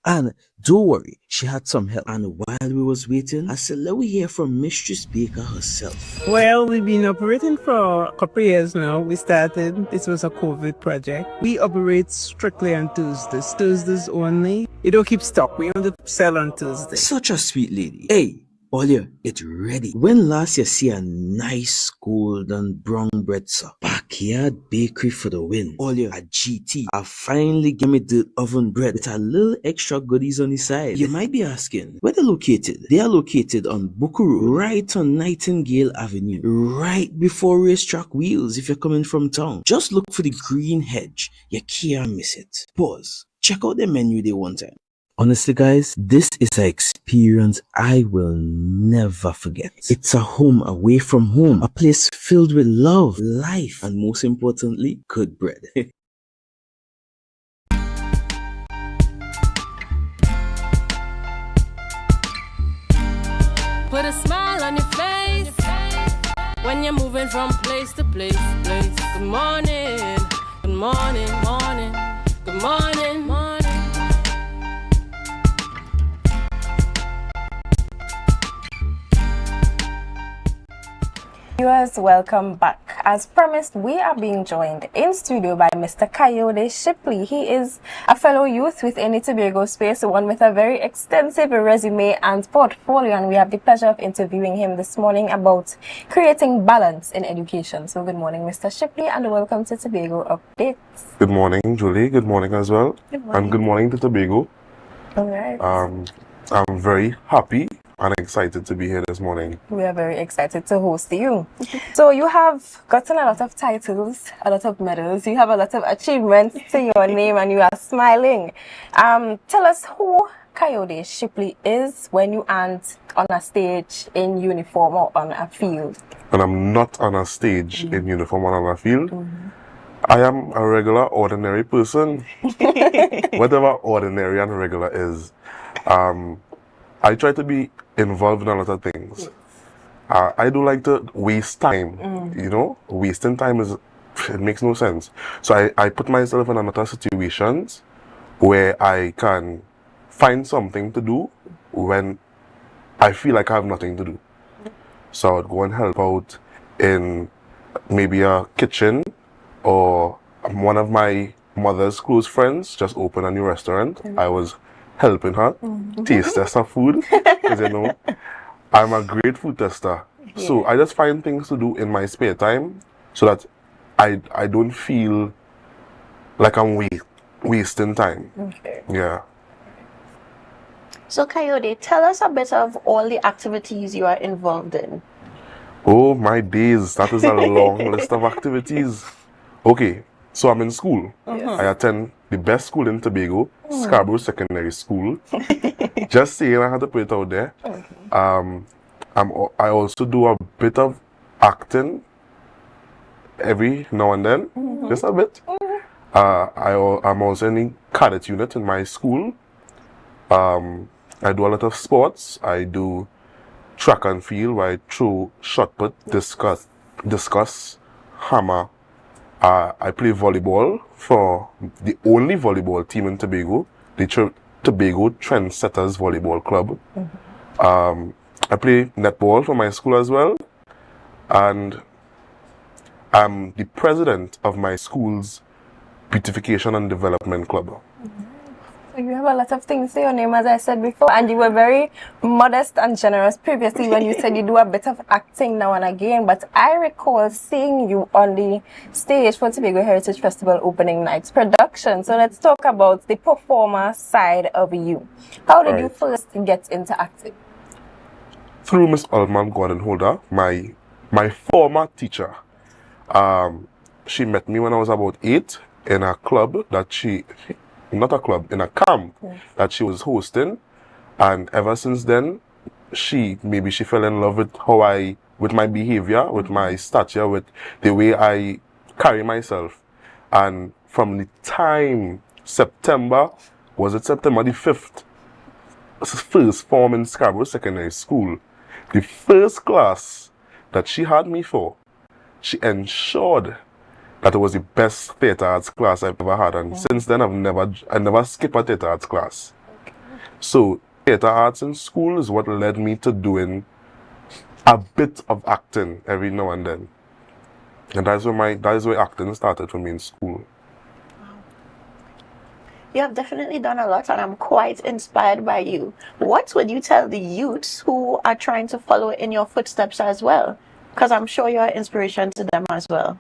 Speaker 20: And don't worry, she had some help. And while we was waiting, I said, let me hear from Mistress Baker herself.
Speaker 21: Well, we've been operating for a couple of years now. We started, this was a COVID project. We operate strictly on Tuesdays. Tuesdays only. You don't keep stock. We only sell on Tuesdays.
Speaker 20: Such a sweet lady. Hey, Olia, it's ready. When last you see a nice golden brown bread, sir? Backyard bakery for the win. Olia, a GT. I finally give me the oven bread with a little extra goodies on the side. You might be asking, where they're located? They are located on Bukuru, right on Nightingale Avenue, right before Racetrack Wheels if you're coming from town. Just look for the green hedge. You can't miss it. Pause. Check out the menu day one time. Honestly, guys, this is an experience I will never forget. It's a home away from home, a place filled with love, life, and most importantly, good bread.
Speaker 2: Put a smile on your face when you're moving from place to place. Good morning, good morning, morning, good morning, morning.
Speaker 3: Viewers, welcome back. As promised, we are being joined in studio by Mr. Coyote Shipley. He is a fellow youth within the Tobago space, one with a very extensive resume and portfolio, and we have the pleasure of interviewing him this morning about creating balance in education. So good morning, Mr. Shipley, and welcome to Tobago Updates.
Speaker 22: Good morning, Julie. Good morning as well.
Speaker 3: Good morning.
Speaker 22: And good morning to Tobago.
Speaker 3: All right.
Speaker 22: I'm very happy and excited to be here this morning.
Speaker 3: We are very excited to host you. So you have gotten a lot of titles, a lot of medals, you have a lot of achievements to your name, and you are smiling. Tell us who Coyote Shipley is when you aren't on a stage in uniform or on a field.
Speaker 22: And I'm not on a stage in uniform or on a field. I am a regular, ordinary person. Whatever ordinary and regular is. I try to be involved in a lot of things. I do like to waste time, you know? Wasting time it makes no sense. So I put myself in a lot of situations where I can find something to do when I feel like I have nothing to do. So I would go and help out in maybe a kitchen, or one of my mother's close friends just opened a new restaurant. I was helping her taste test her food, because you know I'm a great food tester. So I just find things to do in my spare time so that I don't feel like I'm wasting time.
Speaker 3: Okay.
Speaker 22: Yeah.
Speaker 4: So Coyote, tell us a bit of all the activities you are involved in.
Speaker 22: Oh my days, that is a long list of activities. Okay, so I'm in school.
Speaker 4: Yes.
Speaker 22: I attend the best school in Tobago, Scarborough Secondary School. Just saying, I had to put it out there. I also do a bit of acting every now and then, just a bit. I'm also in the cadet unit in my school. I do a lot of sports. I do track and field where I throw, shot put, discus, hammer. I play volleyball for the only volleyball team in Tobago, the Tobago Trendsetters Volleyball Club. I play netball for my school as well, and I'm the president of my school's Beautification and Development Club.
Speaker 3: So you have a lot of things to your name, as I said before, and you were very modest and generous previously when you said you do a bit of acting now and again, but I recall seeing you on the stage for Tobago Heritage Festival opening night's production. So let's talk about the performer side of you. How did you first get into acting?
Speaker 22: Through Miss Alman Gordon Holder, my former teacher. She met me when I was about 8 in a club that in a camp that she was hosting, and ever since then, she fell in love with my behavior, with my stature, with the way I carry myself. And from the time September the 5th, first form in Scarborough Secondary School, the first class that she had me for, she ensured that it was the best theatre arts class I've ever had, and since then I never skipped a theatre arts class. So theatre arts in school is what led me to doing a bit of acting every now and then, and that is where acting started for me in school.
Speaker 4: You have definitely done a lot, and I'm quite inspired by you. What would you tell the youths who are trying to follow in your footsteps as well? Because I'm sure you're an inspiration to them as well.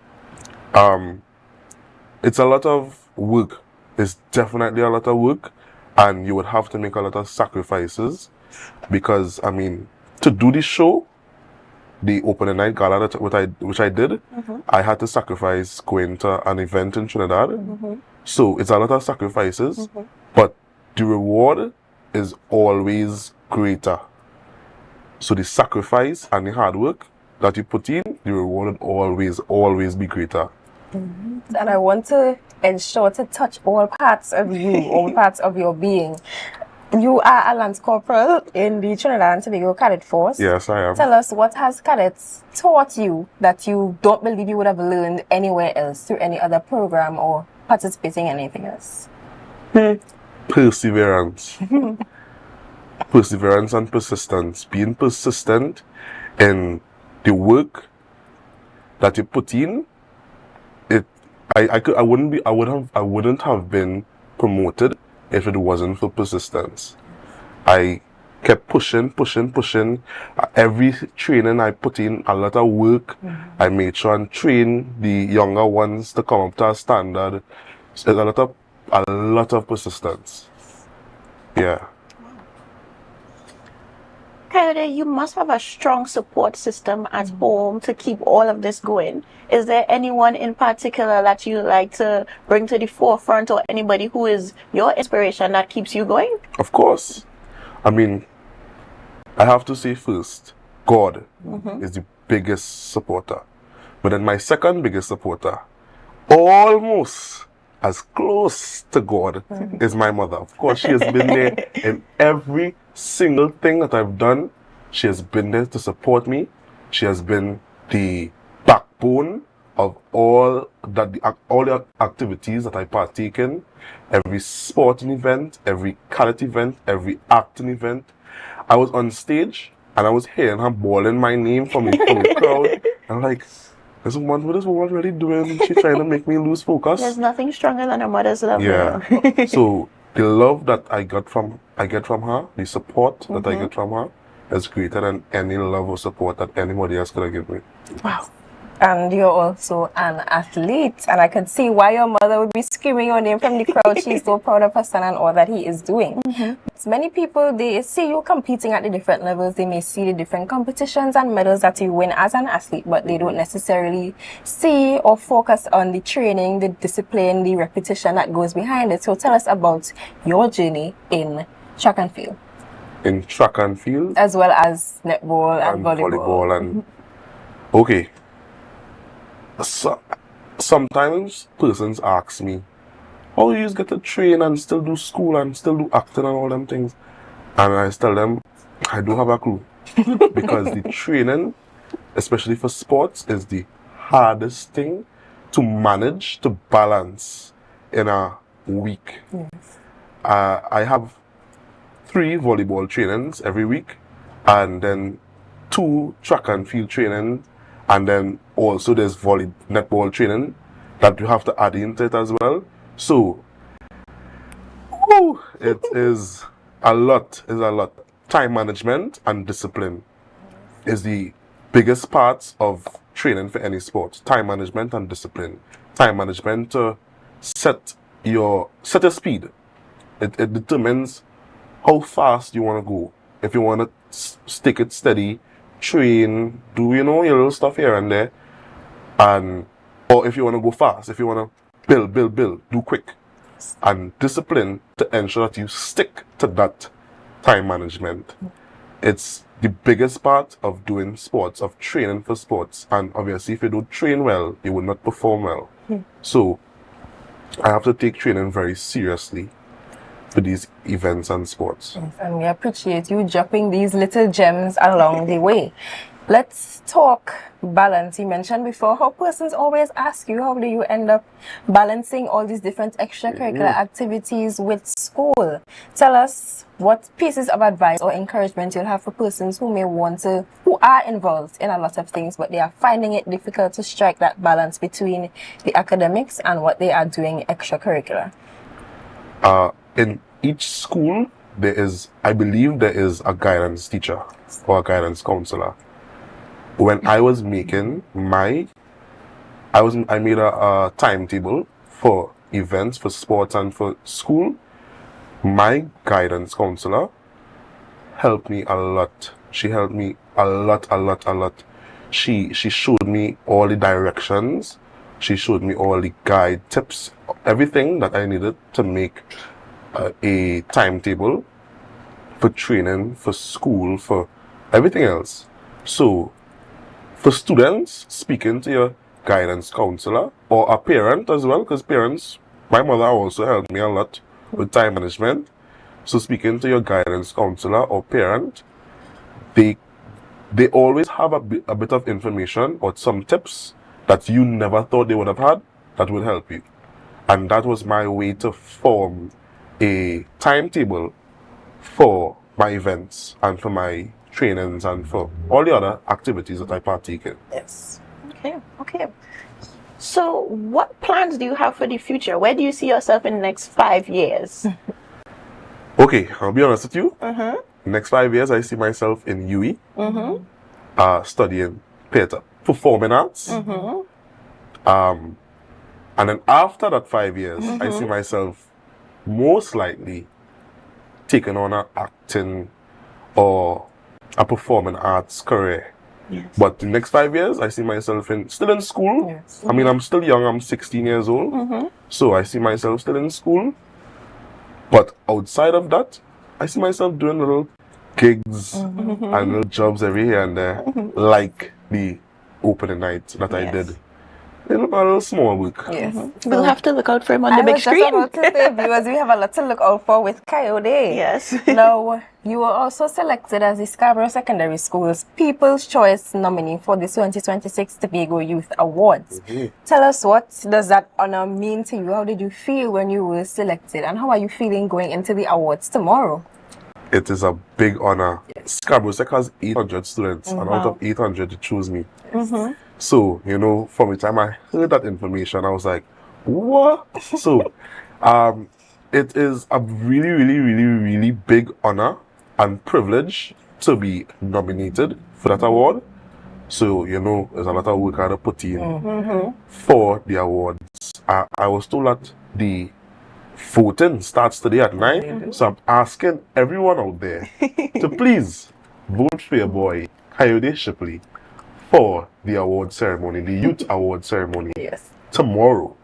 Speaker 22: It's a lot of work. It's definitely a lot of work, and you would have to make a lot of sacrifices, because I mean, to do this show, the opening night gala which I did, I had to sacrifice going to an event in Trinidad. So it's a lot of sacrifices, but the reward is always greater. So the sacrifice and the hard work that you put in, the reward will always be greater.
Speaker 3: And I want to ensure to touch all parts of you, all parts of your being. You are a Lance Corporal in the Trinidad and Tobago Cadet Force.
Speaker 22: Yes, I am.
Speaker 3: Tell us, what has cadets taught you that you don't believe you would have learned anywhere else through any other program or participating in anything else?
Speaker 22: Perseverance. Perseverance and persistence. Being persistent in the work that you put in. I wouldn't have been promoted if it wasn't for persistence. I kept pushing. Every training I put in a lot of work. I made sure and train the younger ones to come up to a standard. So there's a lot of persistence. Yeah.
Speaker 4: Coyote, you must have a strong support system at home to keep all of this going. Is there anyone in particular that you like to bring to the forefront, or anybody who is your inspiration that keeps you going?
Speaker 22: Of course. I mean, I have to say first, God is the biggest supporter. But then my second biggest supporter, almost as close to God, is my mother. Of course, she has been there in every single thing that I've done. She has been there to support me. She has been the backbone of all the activities that I partake in. Every sporting event, every cadet event, every acting event. I was on stage and I was hearing her bawling my name from the crowd. I'm like, what is woman really doing? She's trying to make me lose focus.
Speaker 4: There's nothing stronger than a mother's love.
Speaker 22: Yeah. So the love that I get from her, the support that I get from her, is greater than any love or support that anybody else could have given me.
Speaker 4: Wow.
Speaker 3: And you're also an athlete, and I could see why your mother would be screaming your name from the crowd. She's so proud of her son and all that he is doing. Many people, they see you competing at the different levels. They may see the different competitions and medals that you win as an athlete, but they don't necessarily see or focus on the training, the discipline, the repetition that goes behind it. So tell us about your journey in track and field.
Speaker 22: In track and field?
Speaker 3: As well as netball and volleyball.
Speaker 22: And okay. So, sometimes persons ask me, how you get to train and still do school and still do acting and all them things? And I tell them, I don't have a clue. Because the training, especially for sports, is the hardest thing to manage, to balance in a week. I have 3 volleyball trainings every week, and then 2 track and field training, and then also there's netball training that you have to add into it as well. So it is a lot. Time management and discipline is the biggest parts of training for any sport. Time management and discipline. Time management to set your speed. It determines how fast you want to go. If you want to stick it steady, train, do your little stuff here and there, or if you want to go fast, if you want to build, do quick, and discipline to ensure that you stick to that time management. It's the biggest part of doing sports, of training for sports, and obviously if you don't train well, you will not perform well. So I have to take training very seriously for these events and sports.
Speaker 3: Yes, and we appreciate you dropping these little gems along the way. Let's talk balance. You mentioned before how persons always ask you, how do you end up balancing all these different extracurricular activities with school? Tell us what pieces of advice or encouragement you'll have for persons who are involved in a lot of things, but they are finding it difficult to strike that balance between the academics and what they are doing extracurricular.
Speaker 22: In each school, I believe there is a guidance teacher or a guidance counselor. When I was making I made a timetable for events, for sports and for school. My guidance counselor helped me a lot. She helped me a lot. She showed me all the directions. She showed me all the guide tips, everything that I needed to make a timetable for training, for school, for everything else. So for students, speaking to your guidance counselor or a parent as well, because my mother also helped me a lot with time management. So speaking to your guidance counselor or parent, they always have a bit of information or some tips that you never thought they would have had that will help you. And that was my way to form a timetable for my events and for my trainings and for all the other activities that I partake in.
Speaker 4: Yes. Okay. So what plans do you have for the future? Where do you see yourself in the next 5 years?
Speaker 22: Okay, I'll be honest with you. Next 5 years, I see myself in UE, studying theatre, performing arts. And then after that 5 years, I see myself most likely taking on an acting or a performing arts career. But the next 5 years, I see myself still in school. I mean, I'm still young, I'm 16 years old. So I see myself still in school. But outside of that, I see myself doing little gigs and little jobs every here and there, like the opening night that I did. A little small work.
Speaker 3: Yes.
Speaker 4: We'll have to look out for him on the big screen.
Speaker 3: I was just about to say, viewers, we have a lot to look out for with Coyote.
Speaker 4: Yes.
Speaker 3: Now, you were also selected as the Scarborough Secondary School's People's Choice nominee for the 2026 Tobago Youth Awards. Tell us, what does that honor mean to you? How did you feel when you were selected? And how are you feeling going into the awards tomorrow?
Speaker 22: It is a big honor. Scarborough Sec has 800 students, and out of 800, they chose me. So, from the time I heard that information, I was like, what? So, it is a really big honor and privilege to be nominated for that award. So, you know, there's a lot of work I had to put in for the awards. I was told that the voting starts today at 9. So I'm asking everyone out there to please vote for your boy, Coyote Shipley, for the award ceremony, the youth award ceremony tomorrow.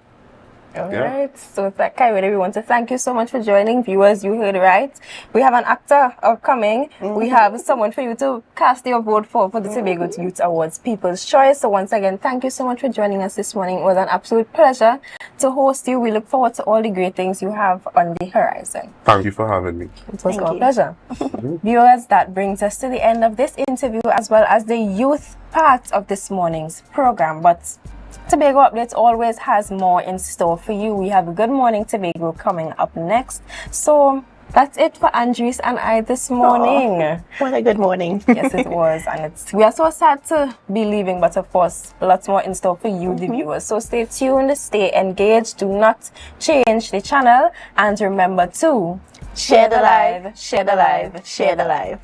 Speaker 3: All right. So with that, Coyote, we want to thank you so much for joining. Viewers, you heard right. We have an actor upcoming. We have someone for you to cast your vote for the Tobago Youth Awards People's Choice. So once again, thank you so much for joining us this morning. It was an absolute pleasure to host you. We look forward to all the great things you have on the horizon.
Speaker 22: Thank you for having me.
Speaker 3: It was our pleasure. Viewers, that brings us to the end of this interview as well as the youth part of this morning's program. But Tobago Updates always has more in store for you. We have Good Morning Tobago coming up next. So that's it for Andres and I this morning.
Speaker 4: Oh, what a good morning.
Speaker 3: Yes, it was. And we are so sad to be leaving, but of course, lots more in store for you, the viewers. So stay tuned, stay engaged, do not change the channel, and remember to
Speaker 4: share the live, share the live, share the live.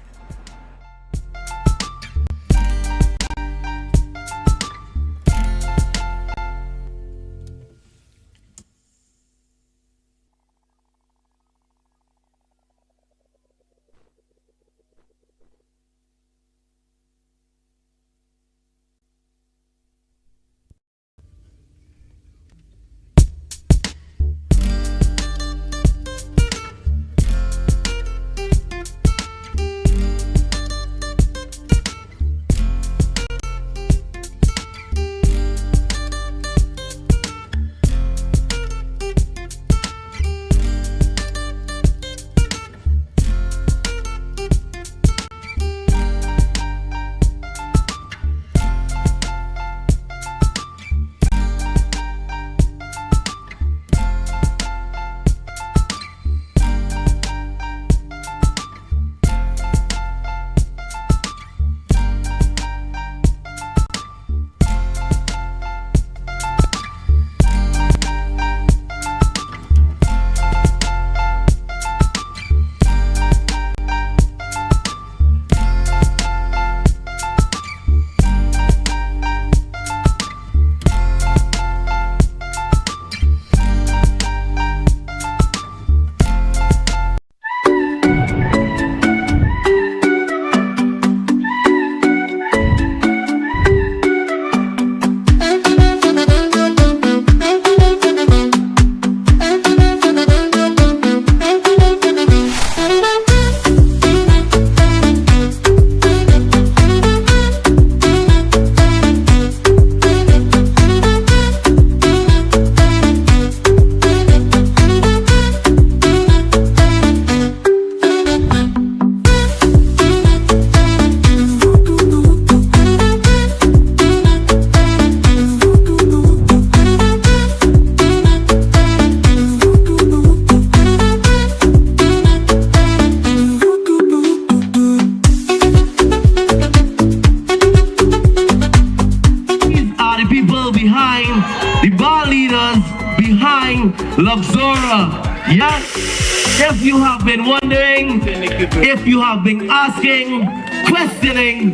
Speaker 5: Luxora. Yes, if you have been wondering, if you have been asking, questioning,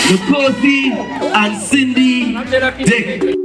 Speaker 5: Lukosi and Cindy Dick.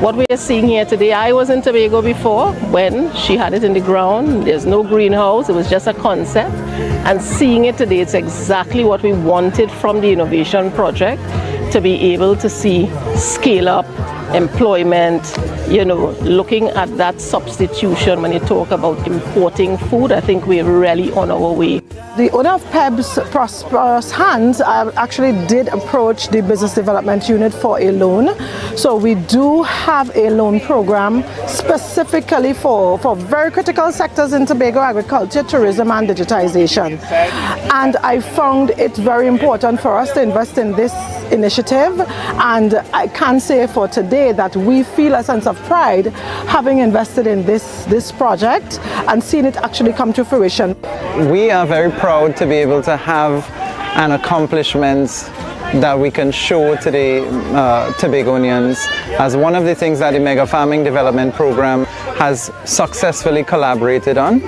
Speaker 6: What we are seeing here today, I was in Tobago before when she had it in the ground. There's no greenhouse, it was just a concept. And seeing it today, it's exactly what we wanted from the innovation project, to be able to see scale up employment, looking at that substitution when you talk about importing food, I think we're really on our way.
Speaker 7: The owner of PEB's Prosperous Hands actually did approach the Business Development Unit for a loan. So we do have a loan program specifically for very critical sectors in Tobago: agriculture, tourism and digitization. And I found it very important for us to invest in this initiative, and I can say for today that we feel a sense of pride having invested in this project and seeing it actually come to fruition.
Speaker 8: We are very proud to be able to have an accomplishment that we can show to the Tobagonians as one of the things that the Mega Farming Development Program has successfully collaborated on.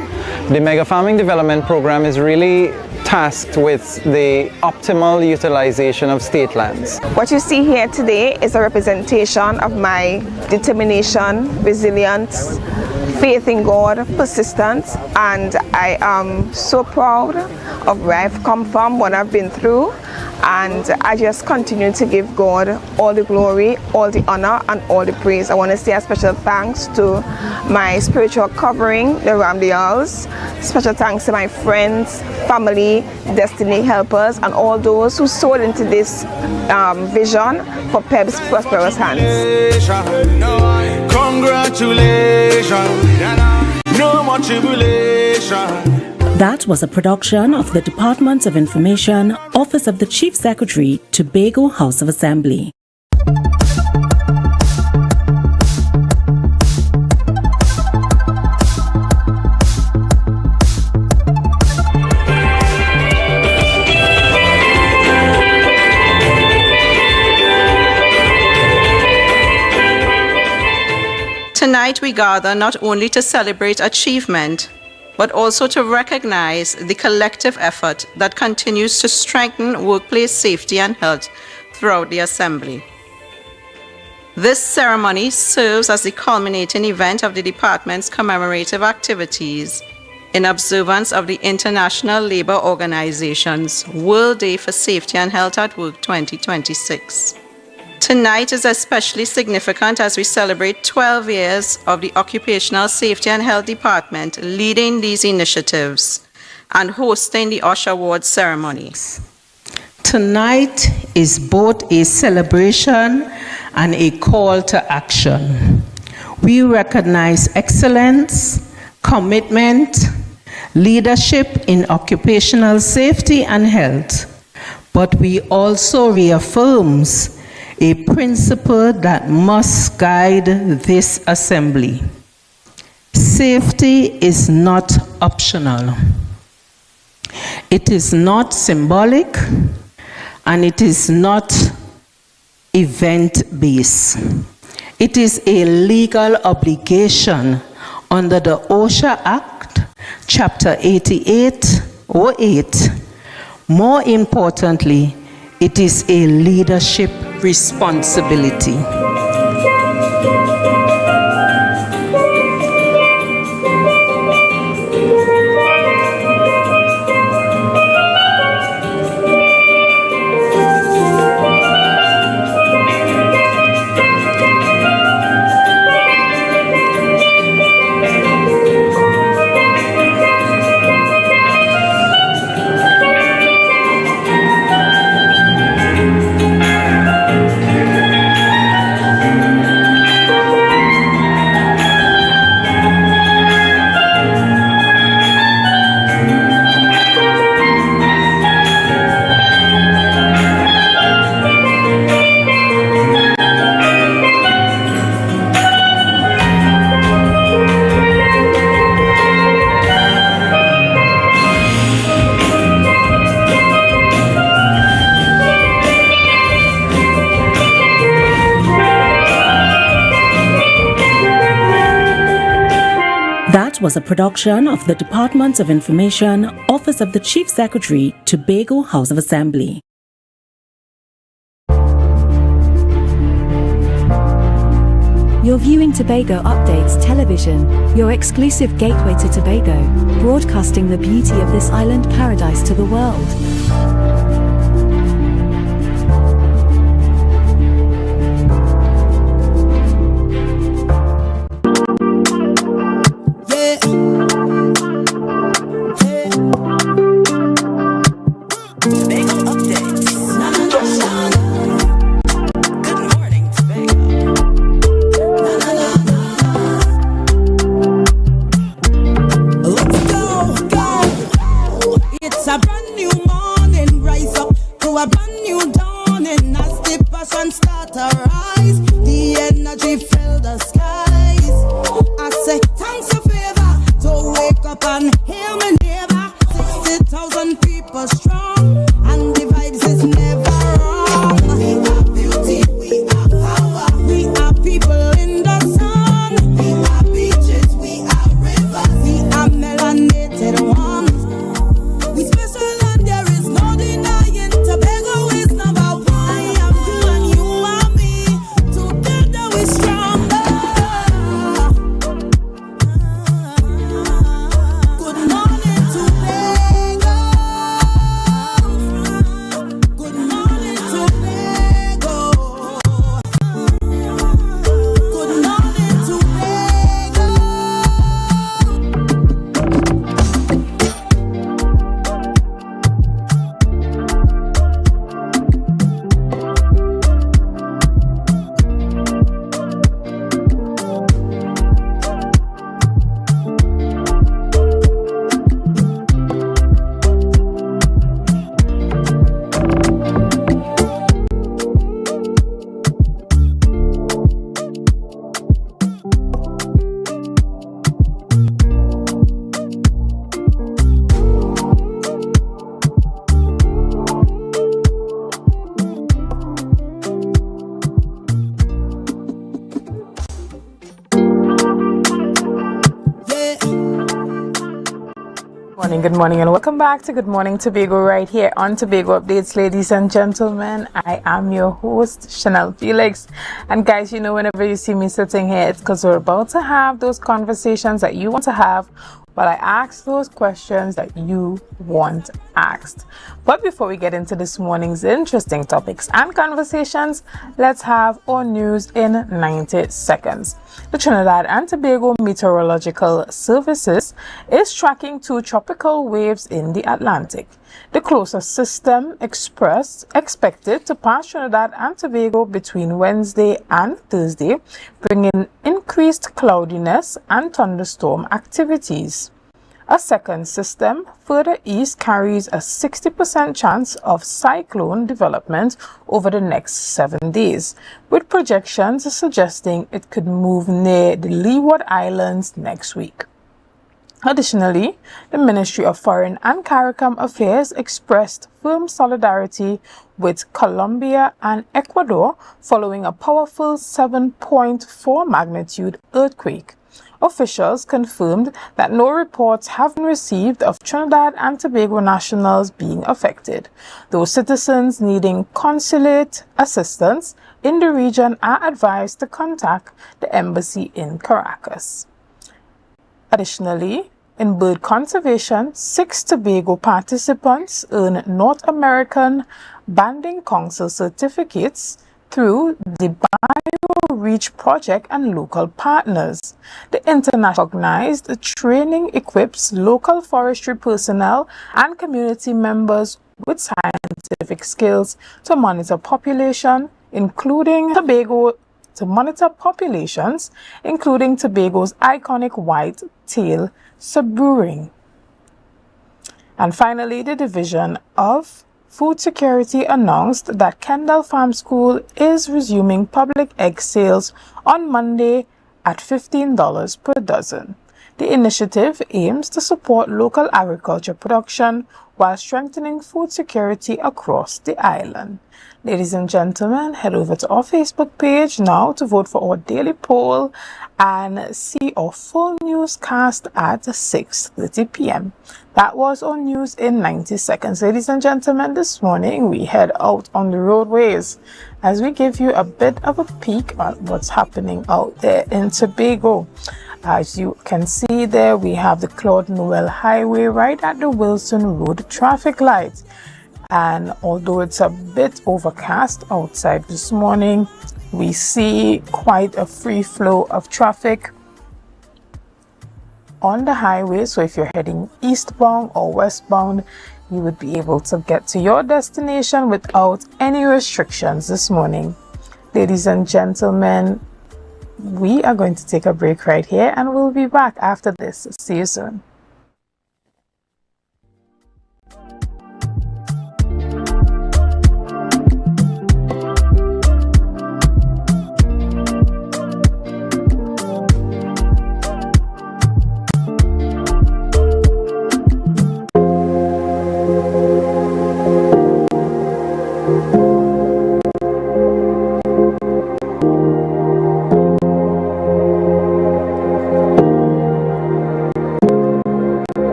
Speaker 8: The Mega Farming Development Program is really tasked with the optimal utilization of state lands.
Speaker 23: What you see here today is a representation of my determination, resilience, faith in God, persistence, and I am so proud of where I've come from, what I've been through, and I just continue to give God all the glory, all the honor, and all the praise. I want to say a special thanks to my spiritual covering, the Ramdials. Special thanks to my friends, family, destiny helpers, and all those who sowed into this vision for PEB's Prosperous Hands.
Speaker 15: Congratulations, no more tribulation.
Speaker 24: That was a production of the Department of Information, Office of the Chief Secretary, Tobago House of Assembly.
Speaker 25: Tonight we gather not only to celebrate achievement, but also to recognize the collective effort that continues to strengthen workplace safety and health throughout the Assembly. This ceremony serves as the culminating event of the Department's commemorative activities in observance of the International Labour Organization's World Day for Safety and Health at Work 2026. Tonight is especially significant as we celebrate 12 years of the Occupational Safety and Health Department leading these initiatives and hosting the OSH Awards ceremony.
Speaker 26: Tonight is both a celebration and a call to action. We recognize excellence, commitment, leadership in occupational safety and health, but we also reaffirms a principle that must guide this assembly. Safety is not optional. It is not symbolic, and it is not event-based. It is a legal obligation under the OSHA Act, Chapter 8808. More importantly, it is a leadership responsibility.
Speaker 24: That was a production of the Department of Information, Office of the Chief Secretary, Tobago House of Assembly.
Speaker 27: You're viewing Tobago Updates Television, your exclusive gateway to Tobago, broadcasting the beauty of this island paradise to the world.
Speaker 1: Good morning, and welcome back to Good Morning Tobago right here on Tobago Updates, ladies and gentlemen. I am your host, Chanel Felix. And guys, you know, whenever you see me sitting here, it's because we're about to have those conversations that you want to have, but I ask those questions that you want asked. But before we get into this morning's interesting topics and conversations, let's have our news in 90 seconds. The Trinidad and Tobago Meteorological Services is tracking 2 tropical waves in the Atlantic. The closest system expected to pass Trinidad and Tobago between Wednesday and Thursday, bringing increased cloudiness and thunderstorm activities. A second system further east carries a 60% chance of cyclone development over the next 7 days, with projections suggesting it could move near the Leeward Islands next week. Additionally, the Ministry of Foreign and CARICOM Affairs expressed firm solidarity with Colombia and Ecuador following a powerful 7.4 magnitude earthquake. Officials confirmed that no reports have been received of Trinidad and Tobago nationals being affected, though citizens needing consulate assistance in the region are advised to contact the embassy in Caracas. Additionally, in bird conservation, 6 Tobago participants earn North American Banding Council certificates through the BioReach project and local partners. The international recognized training equips local forestry personnel and community members with scientific skills to monitor populations, including Tobago's iconic white-tailed submarine. And finally, the Division of Food Security announced that Kendall Farm School is resuming public egg sales on Monday at $15 per dozen. The initiative aims to support local agriculture production while strengthening food security across the island. Ladies and gentlemen, head over to our Facebook page now to vote for our daily poll and see our full newscast at 6:30 p.m. That was our news in 90 seconds. Ladies and gentlemen, this morning we head out on the roadways as we give you a bit of a peek at what's happening out there in Tobago. As you can see there, we have the Claude Noel Highway right at the Wilson Road traffic light. And although it's a bit overcast outside this morning, we see quite a free flow of traffic on the highway. So if you're heading eastbound or westbound, you would be able to get to your destination without any restrictions this morning. Ladies and gentlemen, we are going to take a break right here and we'll be back after this. See you soon.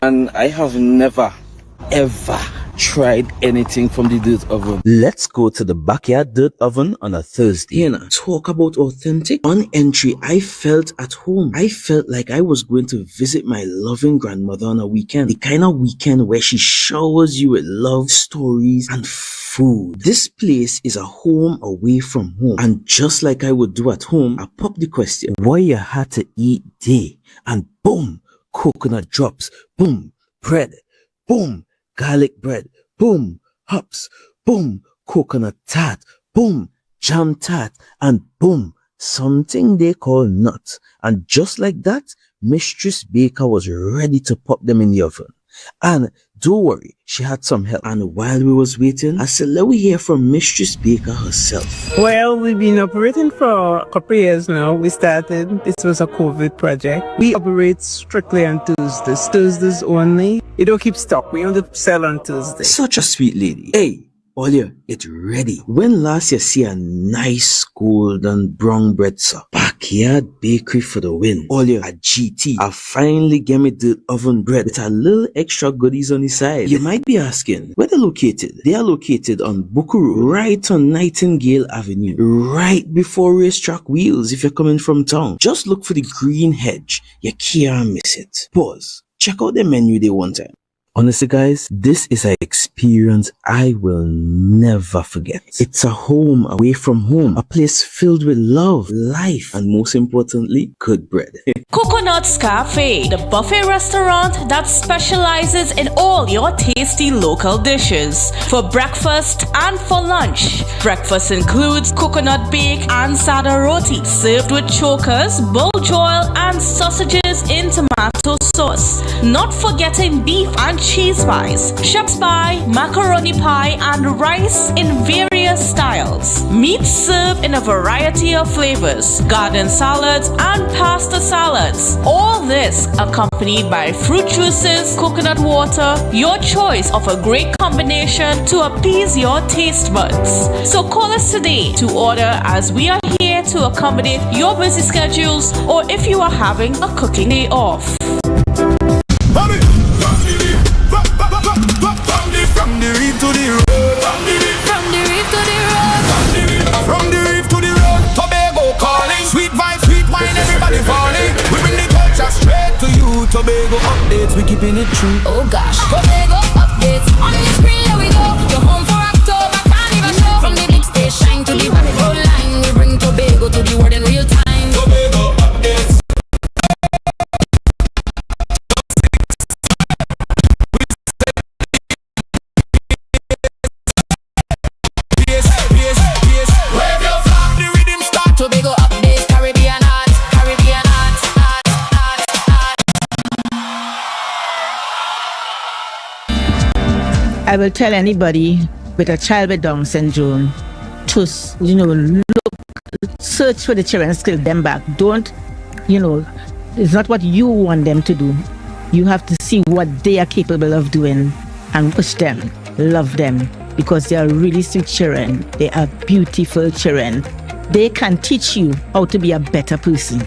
Speaker 19: And I have never, ever tried anything from the dirt oven.
Speaker 20: Let's go to the backyard dirt oven on a Thursday and talk about authentic. On entry, I felt at home. I felt like I was going to visit my loving grandmother on a weekend. The kind of weekend where she showers you with love, stories, and food. This place is a home away from home. And just like I would do at home, I pop the question, what you had to eat day? And boom, coconut drops. Boom, bread. Boom, garlic bread. Boom, hops. Boom, coconut tart. Boom, jam tart. And boom, something they call nuts. And just like that, Mistress Baker was ready to pop them in the oven. And don't worry, she had some help. And while we was waiting, I said, let we hear from Mistress Baker herself.
Speaker 21: Well, we've been operating for a couple of years now. We started, this was a COVID project. We operate strictly on Tuesdays, Tuesdays only. You don't keep stock, we only sell on Tuesdays.
Speaker 20: Such a sweet lady. Hey, Olia, it's ready. When last you see a nice golden brown bread, sir? Backyard bakery for the win. Olia, a GT. I finally get me the oven bread with a little extra goodies on the side. You might be asking, where they're located? They are located on Bukuru, right on Nightingale Avenue, right before Racetrack Wheels if you're coming from town. Just look for the green hedge. You can't miss it. Pause. Check out the menu they one time. Honestly, guys, this is an experience I will never forget. It's a home away from home, a place filled with love, life, and most importantly, good bread.
Speaker 9: Coconut's Cafe, the buffet restaurant that specializes in all your tasty local dishes. For breakfast and for lunch. Breakfast includes coconut bake and sada roti, served with chokers, bull joil, and sausages in tomato sauce. Not forgetting beef and cheese pies, shepherd's pie, macaroni pie, and rice in various styles. Meat served in a variety of flavors, garden salads and pasta salads. All this accompanied by fruit juices, coconut water, your choice of a great combination to appease your taste buds. So call us today to order, as we are here to accommodate your busy schedules or if you are having a cooking day off.
Speaker 15: From the reef to the road. From the reef to the road. From the reef to the road. Tobago calling. Sweet vibes, sweet wine, everybody falling. We bring the culture straight to you. Tobago updates, we keeping it true. Oh gosh. Tobago updates on the screen. Here we go. You're home for October carnival show. From the big stage shine to the rapid roll line. We bring Tobago to the world in real time. Tobago updates. Tobago updates, Caribbean art, Caribbean art,
Speaker 10: I will tell anybody with a child with Down syndrome to, look, search for the children, skill them back. Don't, it's not what you want them to do. You have to see what they are capable of doing and push them, love them, because they are really sweet children. They are beautiful children. They can teach you how to be a better person,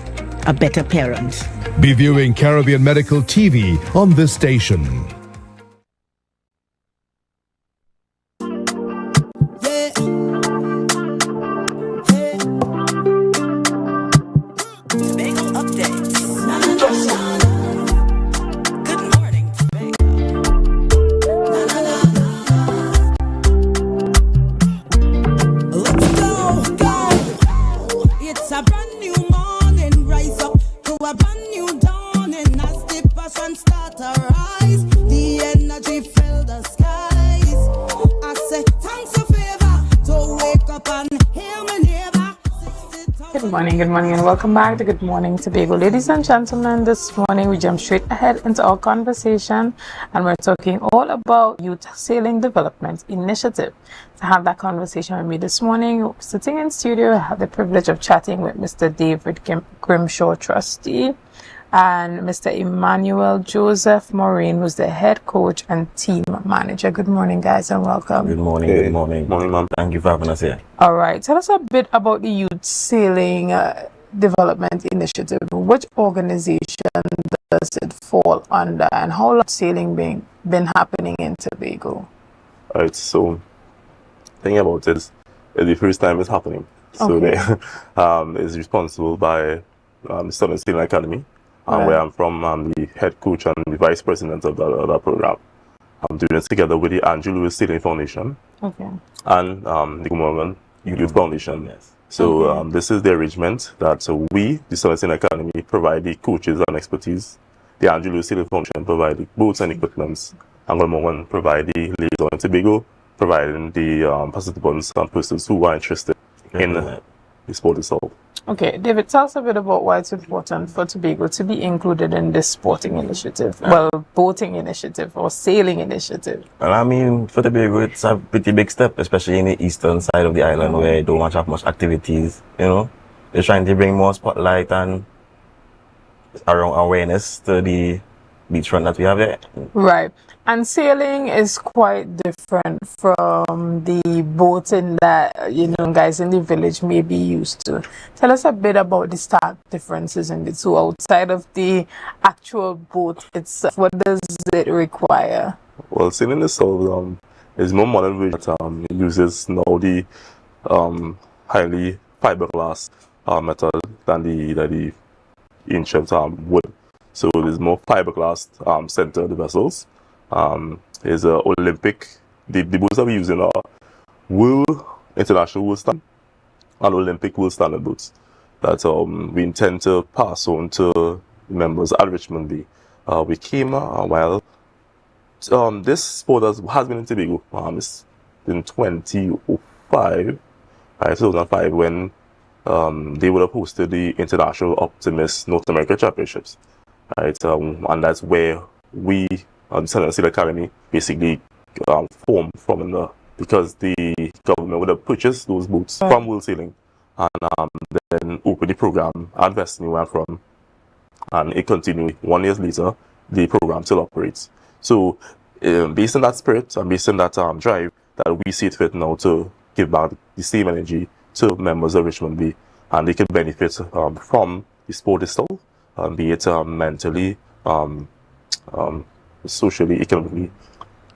Speaker 10: a better parent.
Speaker 11: Be viewing Caribbean Medical TV on this station.
Speaker 1: Good morning and welcome back to Good Morning Tobago. Ladies and gentlemen, this morning we jump straight ahead into our conversation and we're talking all about Youth Sailing Development Initiative. To have that conversation with me this morning, sitting in studio, I have the privilege of chatting with Mr. David Grimshaw, trustee, and Mr. Emmanuel Joseph Maureen, who's the head coach and team manager. Good morning, guys, and welcome.
Speaker 12: Good morning. Good morning. Morning, ma'am. Thank you for having us here.
Speaker 1: All right. Tell us a bit about the Youth Sailing Development Initiative. Which organization does it fall under, and how long has sailing been happening in Tobago?
Speaker 13: All right. So, thinking about it, it's the first time it's happening. So,
Speaker 1: Okay.
Speaker 13: it's responsible by the Southern Sailing Academy. Where I'm from, I'm the head coach and the vice president of that program. I'm doing it together with the Andrew Lewis Sailing Foundation and the Gomorrah Youth Foundation. Yes. So this is the arrangement that we, the Southern Sailing Academy, provide the coaches and expertise. The Andrew Lewis Sailing Foundation provide the boats and equipments. And Gomorrah provide the liaison in Tobago, providing the participants and persons who are interested in the sport itself.
Speaker 1: Okay, David, tell us a bit about why it's important for Tobago to be included in this sporting initiative, boating initiative or sailing initiative.
Speaker 12: Well, I mean, for Tobago, it's a pretty big step, especially in the eastern side of the island where you don't have much activities, you know. They're trying to bring more spotlight and around awareness to the beachfront that we have there.
Speaker 1: Right. And sailing is quite different from the boating that, guys in the village may be used to. Tell us a bit about the stark differences in the two outside of the actual boat itself. What does it require?
Speaker 13: Well, sailing itself is more modern version that uses now the highly fiberglass metal than the ancient wood. So there's more fiberglass center the vessels. Is Olympic. The boats that we use in our international world standard and Olympic world standard boats that we intend to pass on to members at Richmond Bay. We came a while. This sport has been in Tobago. It's in 2005, 2005 when they would have hosted the International Optimist North America Championships, right? And that's where we, the Southern Sail Academy, basically formed from, because the government would have purchased those boats from World Sailing and then opened the program at Destiny where I'm from, and it continued. 1 year later, the program still operates. So, based on that spirit and based on that drive, that we see it fit now to give back the same energy to members of Richmond Bay, and they can benefit from the sport itself, be it mentally, socially, economically.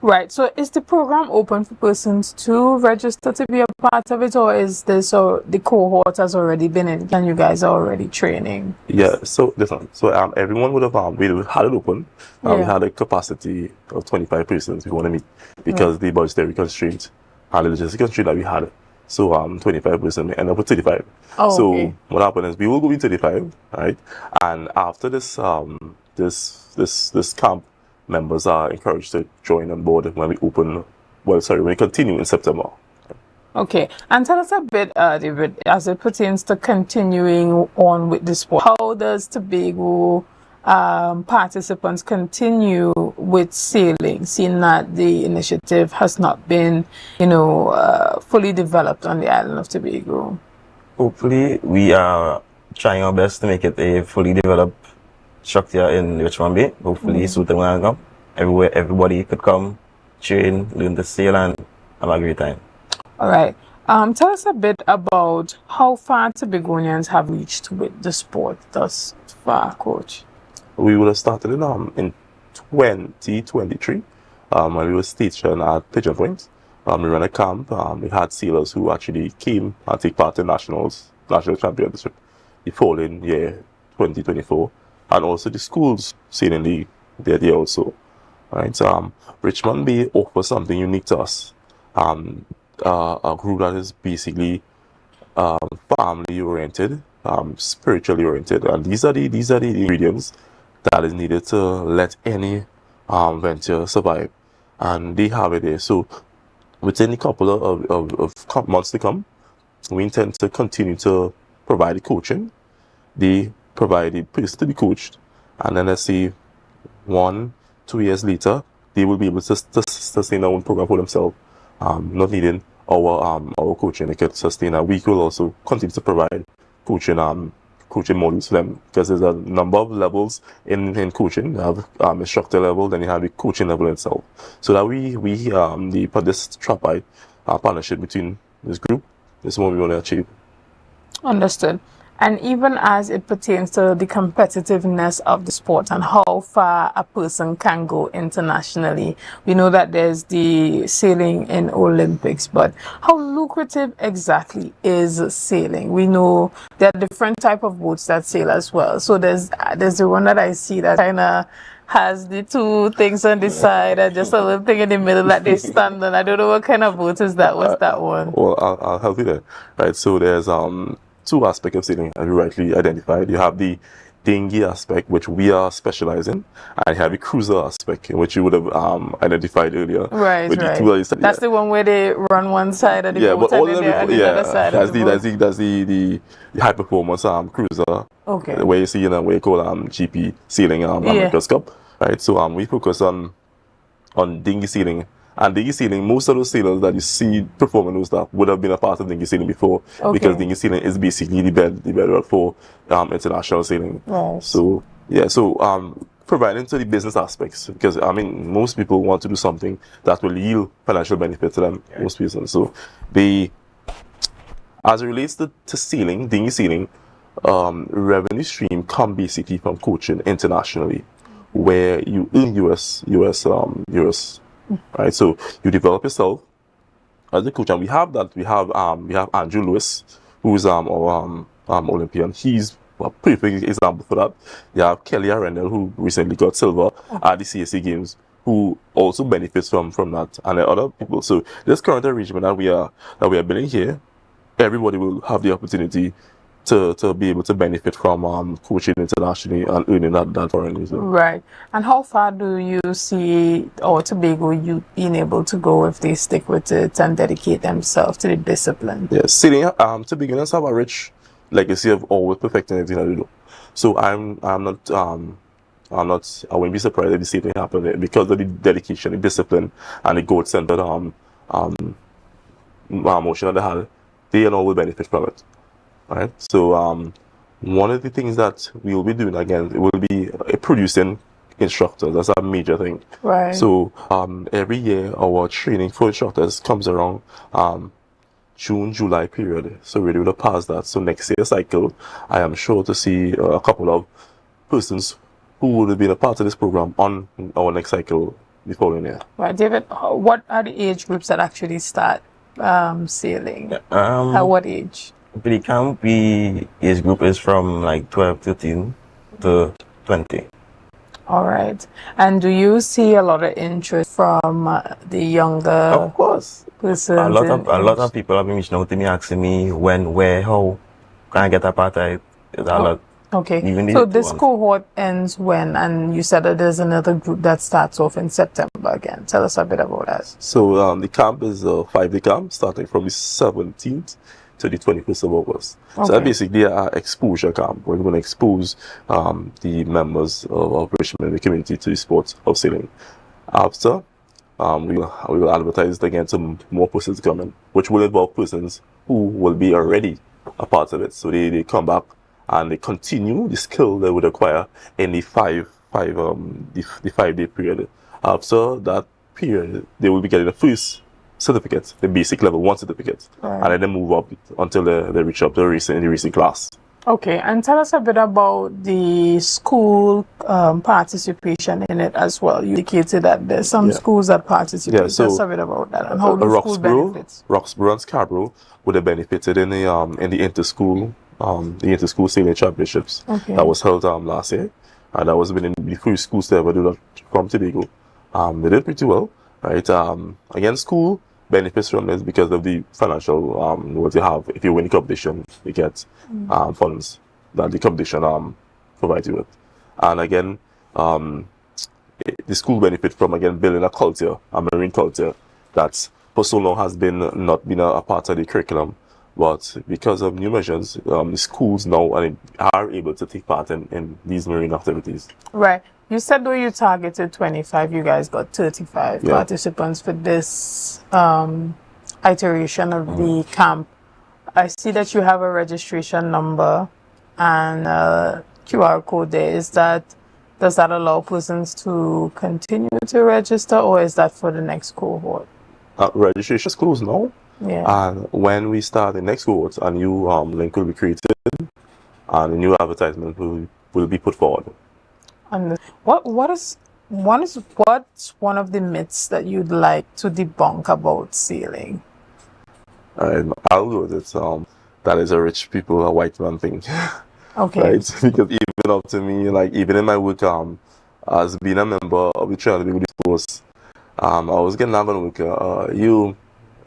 Speaker 1: Right. So is the program open for persons to register to be a part of it, or is this the cohort has already been in and you guys are already training?
Speaker 13: Yeah. So listen. So everyone would have we had it open. We had a capacity of 25 persons we want to meet because the budgetary constraint and the logistic constraint that we had. So 25% we end up with 35.
Speaker 1: Oh,
Speaker 13: so
Speaker 1: okay.
Speaker 13: what happened is we will go in 35, right? And after this this camp, members are encouraged to join on board when we open. When we continue in September.
Speaker 1: Okay, and tell us a bit, David, as it pertains to continuing on with the sport. How does Tobago participants continue with sailing, seeing that the initiative has not been, fully developed on the island of Tobago?
Speaker 12: Hopefully, we are trying our best to make it a fully developed structure in Richmond Bay. Hopefully, soon will come. Everybody could come, train, learn to sail, and have a great time.
Speaker 1: All right. Tell us a bit about how far Tobagonians have reached with the sport thus far, Coach.
Speaker 13: We would have started in 2023 when we were stationed at Pigeon Point. We ran a camp. We had sailors who actually came and take part in national championship the following year, 2024, and also the schools sailing league they're there also. Right? Richmond Bay offers something unique to us. A group that is basically family oriented, spiritually oriented, and these are the ingredients that is needed to let any venture survive, and they have it there. So within a couple of months to come, we intend to continue to provide the coaching. They provide the person to be coached, and then let's say 1-2 years later, they will be able to sustain their own program for themselves, not needing our coaching. They can sustain that. We will also continue to provide coaching modules for them, because there's a number of levels in coaching. You have instructor level, then you have the coaching level itself. So that this tripartite partnership between this group is what we want to achieve.
Speaker 1: Understood. And even as it pertains to the competitiveness of the sport and how far a person can go internationally, we know that there's the sailing in Olympics, but how lucrative exactly is sailing? We know there are different type of boats that sail as well. So there's the one that I see that kind of has the two things on the side and just a little thing in the middle that they stand on. I don't know what kind of boat is that. What's that one?
Speaker 13: Well, I'll help you there. Right. So there's two aspects of sailing, as you rightly identified. You have the dinghy aspect, which we are specializing, and you have the cruiser aspect, which you would have identified earlier.
Speaker 1: Right,
Speaker 13: with
Speaker 1: right.
Speaker 13: The two that you said,
Speaker 1: That's the one where they run one side of the
Speaker 13: yeah,
Speaker 1: boat
Speaker 13: but all
Speaker 1: and
Speaker 13: of
Speaker 1: then
Speaker 13: them,
Speaker 1: they're on the other side of the boat.
Speaker 13: that's the high performance cruiser.
Speaker 1: Okay.
Speaker 13: Where you see, you know, where you call GP sailing America's Cup, right? So we focus on dinghy sailing. And dinghy sailing, most of those sailors that you see performing those stuff would have been a part of dinghy sailing before, because dinghy sailing is basically the bedrock for international sailing.
Speaker 1: Right.
Speaker 13: So yeah, so providing to the business aspects, because I mean most people want to do something that will yield financial benefit to them. Most people. So as it relates to sailing, dinghy sailing, revenue stream come basically from coaching internationally, where you earn US, right? So you develop yourself as a coach, and we have that. We have Andrew Lewis, who is our Olympian. He's a pretty big example for that. You have Kelly Arendelle, who recently got silver at the CSC Games, who also benefits from that, and there are other people. So this current arrangement that we are building here, everybody will have the opportunity to be able to benefit from coaching internationally and earning that foreign. So.
Speaker 1: Right. And how far do you see our Tobago youth being able to go if they stick with it and dedicate themselves to the discipline?
Speaker 13: Yes, sailing to beginners have a rich legacy of always perfecting everything that they do. So I wouldn't be surprised if the same thing happened because of the dedication, the discipline, and the goal-centered motion that they had. They and all will benefit from it. Right. So one of the things that we'll be doing again will be producing instructors. That's a major thing.
Speaker 1: Right.
Speaker 13: So every year our training for instructors comes around June, July period. So we're able to pass that. So next year cycle, I am sure to see a couple of persons who would have been a part of this program on our next cycle the following year.
Speaker 1: Right, David. What are the age groups that actually start sailing? At what age?
Speaker 12: The camp, the age group is from like 12, 13 to 20.
Speaker 1: All right. And do you see a lot of interest from the younger?
Speaker 12: Of course.
Speaker 1: Persons
Speaker 12: A lot of people have been reaching out to me, asking me when, where, how can I get a part of it. There's a lot.
Speaker 1: Okay.
Speaker 12: Even
Speaker 1: So this cohort ends when? And you said that there's another group that starts off in September again. Tell us a bit about that.
Speaker 13: So the camp is a 5-day camp starting from the 17th to the 21st of August.
Speaker 1: Okay.
Speaker 13: So that basically an exposure camp where we're going to expose the members of Richmond and the community to the sport of sailing. After, we will advertise it again to more persons coming, which will involve persons who will be already a part of it. So they come back and they continue the skill they would acquire in the 5-day period. After that period, they will be getting the first certificate, the basic level 1 certificate,
Speaker 1: Right.
Speaker 13: and then they move up until they reach up to the racing class.
Speaker 1: Okay, and tell us a bit about the school participation in it as well. You indicated that there's some schools that participate.
Speaker 13: Yeah, so
Speaker 1: tell us a bit about that and how the school benefits.
Speaker 13: Roxborough and Scarborough would have benefited in the inter-school sailing championships that was held last year, and that was been in the first schools to ever do that from Tobago. They did pretty well. Right. Again, school benefits from this because of the financial what you have. If you win the competition, you get funds that the competition provides you with. And again, the school benefit from building a culture, a marine culture that for so long has not been a part of the curriculum. But because of new measures, the schools now are able to take part in these marine activities.
Speaker 1: Right. You said though you targeted 25, you guys got 35 participants for this iteration of the camp. I see that you have a registration number and a QR code there. Does that allow persons to continue to register, or is that for the next cohort?
Speaker 13: Registration is closed now.
Speaker 1: Yeah.
Speaker 13: And when we start the next cohort, a new link will be created and a new advertisement will be put forward.
Speaker 1: And what's one of the myths that you'd like to debunk about sailing?
Speaker 13: I'll go with it. That is a rich people, a white man thing.
Speaker 1: Okay.
Speaker 13: Right? Because even up to me, like even in my work, as being a member of the Trinidad Tobago Force, I was getting out on work. You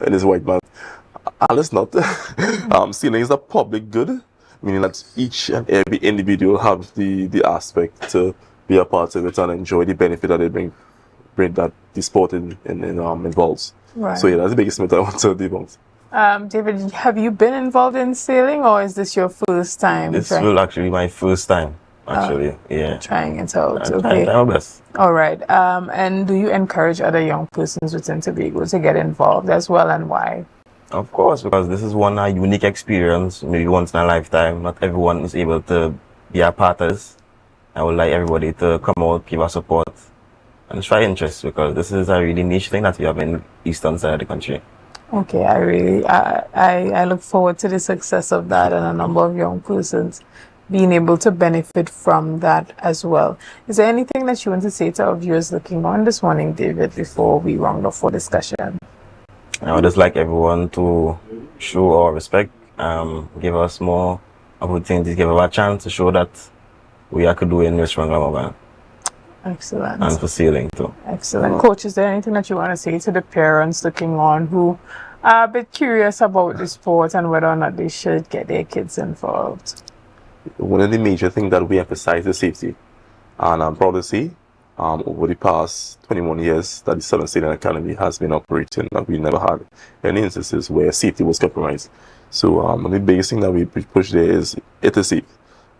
Speaker 13: and this white man, it's not. Sailing is a public good. meaning that each and every individual have the aspect to be a part of it and enjoy the benefit that they bring that the sport involves.
Speaker 1: Right.
Speaker 13: So yeah, that's the biggest myth I want to debunk.
Speaker 1: David, have you been involved in sailing, or is this your first time?
Speaker 12: This will actually be my first time, actually. Yeah.
Speaker 1: Trying it out.
Speaker 12: I'm
Speaker 1: Okay.
Speaker 12: trying my best.
Speaker 1: All right. And do you encourage other young persons within Tobago to get involved as well, and why?
Speaker 12: Of course, because this is one unique experience, maybe once in a lifetime. Not everyone is able to be a part of this. I would like everybody to come out, give us support, and try interest, because this is a really niche thing that we have in the eastern side of the country.
Speaker 1: Okay, I look forward to the success of that and a number of young persons being able to benefit from that as well. Is there anything that you want to say to our viewers looking on this morning, David, before we round off for discussion?
Speaker 12: I would just like everyone to show our respect, give us more opportunities, give us a chance to show that we are doing this strong mobile.
Speaker 1: Excellent.
Speaker 12: And for sailing too.
Speaker 1: Excellent. Coach, is there anything that you want to say to the parents looking on who are a bit curious about the sport and whether or not they should get their kids involved?
Speaker 13: One of the major things that we emphasize is safety. And I'm proud to see over the past 21 years that the Southern Sailing Academy has been operating, that we never had any instances where safety was compromised. So one of the biggest thing that we push there is it is safe.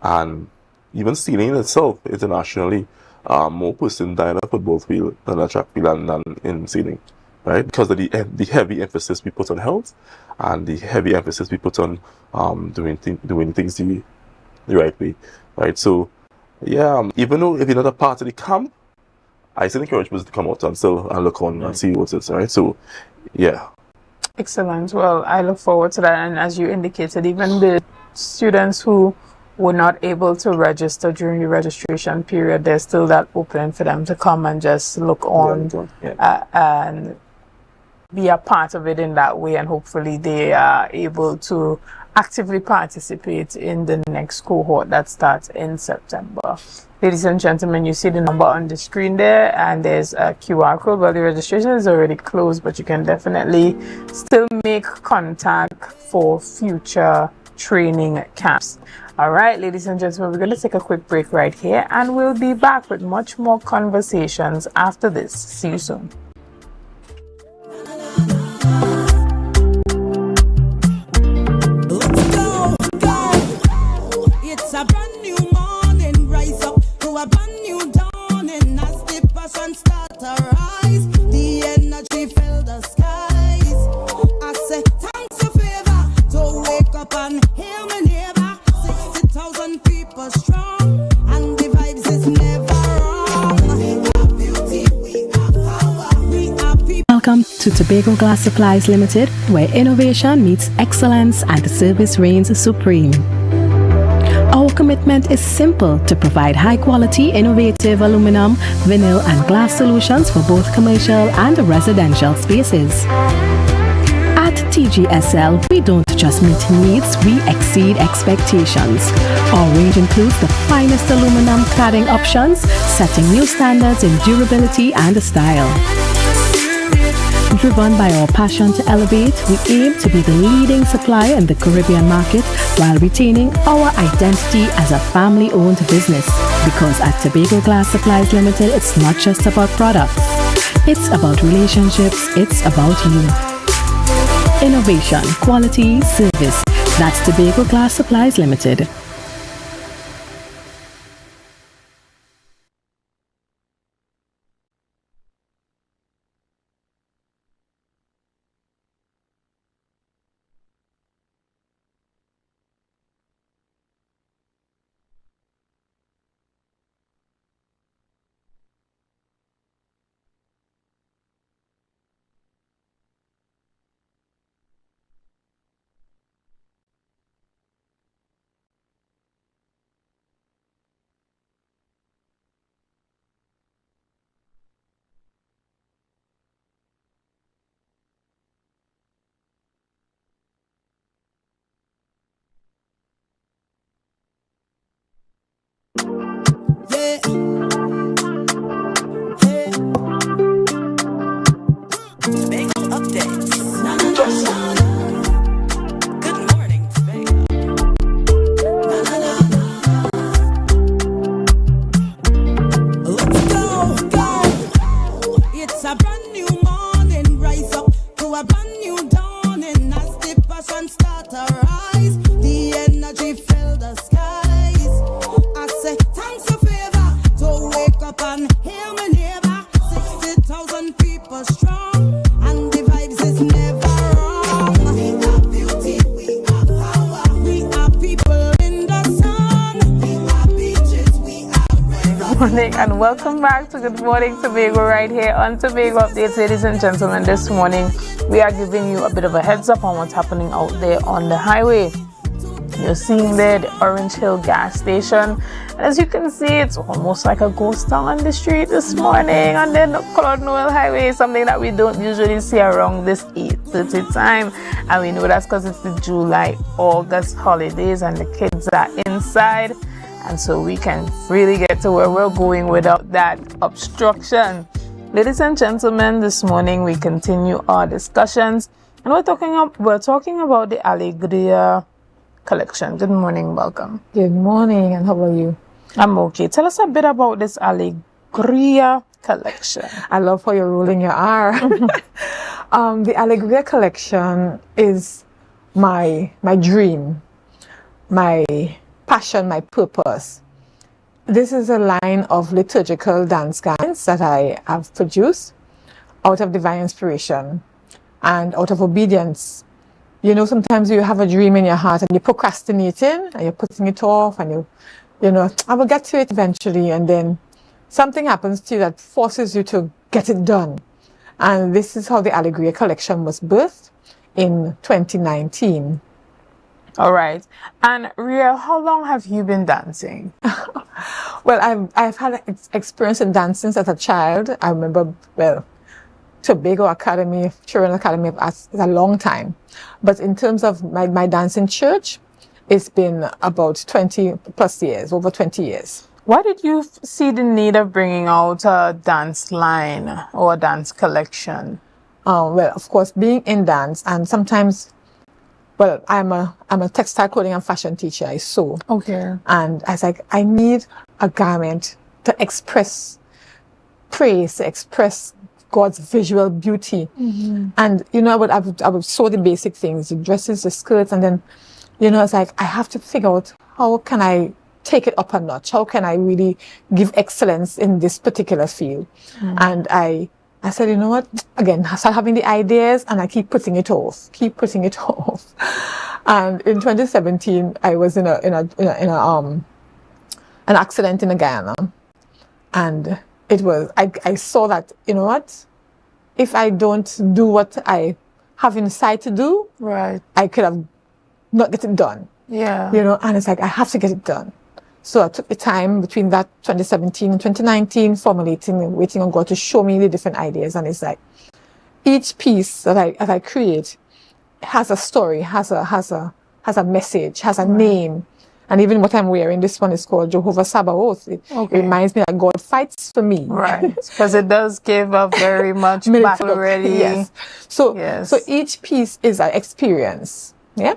Speaker 13: And even sailing itself internationally, more person die on a football field than a track field than in sailing, right? Because of the heavy emphasis we put on health and the heavy emphasis we put on doing things the right way, right? So yeah, even though if you're not a part of the camp, I still encourage people to come out and still look on and see what it is, right? So yeah.
Speaker 1: Excellent. Well, I look forward to that. And as you indicated, even the students who were not able to register during the registration period, there's still that opening for them to come and just look on and be a part of it in that way, and hopefully they are able to actively participate in the next cohort that starts in September. Ladies and gentlemen, you see the number on the screen there, and there's a QR code. Well, the registration is already closed, but you can definitely still make contact for future training camps. All right, ladies and gentlemen, we're going to take a quick break right here, and we'll be back with much more conversations after this. See you soon.
Speaker 2: It's a brand new morning, rise up to a brand new dawning. As the passion start to rise, the energy fill the skies. I say thanks to favor to wake up and hear me neighbor. 60,000 people strong, and the vibes is never wrong. We are beauty, we are power, we are people.
Speaker 24: Welcome to Tobago Glass Supplies Limited, where innovation meets excellence and the service reigns supreme. Our commitment is simple: to provide high-quality, innovative aluminum, vinyl, and glass solutions for both commercial and residential spaces. At TGSL, we don't just meet needs, we exceed expectations. Our range includes the finest aluminum cladding options, setting new standards in durability and style. Driven by our passion to elevate, we aim to be the leading supplier in the Caribbean market while retaining our identity as a family-owned business. Because at Tobago Glass Supplies Limited, it's not just about products. It's about relationships. It's about you. Innovation, quality, service. That's Tobago Glass Supplies Limited.
Speaker 1: morning and welcome back to Good Morning Tobago right here on Tobago Updates. Ladies and gentlemen, this morning we are giving you a bit of a heads up on what's happening out there on the highway. You're seeing there the Orange Hill gas station. And as you can see, it's almost like a ghost town on the street this morning on the Cloud Noel Highway, something that we don't usually see around this 8:30 time. And we know that's because it's the July-August holidays and the kids are inside. And so we can really get to where we're going without that obstruction. Ladies and gentlemen, this morning we continue our discussions. And we're talking about the Alegria collection. Good morning, welcome.
Speaker 3: Good morning, and how are you?
Speaker 1: I'm okay. Tell us a bit about this Alegria collection.
Speaker 3: I love how you're rolling your R. The Alegria collection is my dream, my passion, my purpose. This is a line of liturgical dance garments that I have produced out of divine inspiration and out of obedience. You know, sometimes you have a dream in your heart and you're procrastinating and you're putting it off and you know, I will get to it eventually, and then something happens to you that forces you to get it done. And this is how the Alegria collection was birthed in 2019.
Speaker 1: All right. And Ria, how long have you been dancing?
Speaker 3: Well, I've had experience in dancing as a child. I remember, Tobago Academy, Children's Academy is a long time. But in terms of my dance in church, it's been about 20 plus years, over 20 years.
Speaker 1: Why did you see the need of bringing out a dance line or a dance collection?
Speaker 3: Well, of course, being in dance, and sometimes, well, I'm a textile clothing and fashion teacher. I sew.
Speaker 1: Okay.
Speaker 3: And I was like, I need a garment to express praise, to express God's visual beauty. Mm-hmm. And, you know, I would sew the basic things, the dresses, the skirts, and then, you know, it's like, I have to figure out how can I take it up a notch? How can I really give excellence in this particular field? Mm-hmm. And I said, you know what? Again, I started having the ideas and I keep putting it off. And in 2017, I was in an accident in Guyana. And it was, I saw that, you know what? If I don't do what I have inside to do,
Speaker 1: right,
Speaker 3: I could have not get it done.
Speaker 1: Yeah.
Speaker 3: You know, and it's like, I have to get it done. So I took the time between that 2017 and 2019, formulating and waiting on God to show me the different ideas. And it's like, each piece that I create has a story, has a message, has a name. And even what I'm wearing, this one is called Jehovah Sabaoth. It reminds me that God fights for me.
Speaker 1: Right. Because it does give a very much battle ready.
Speaker 3: Yes. So each piece is an experience. Yeah.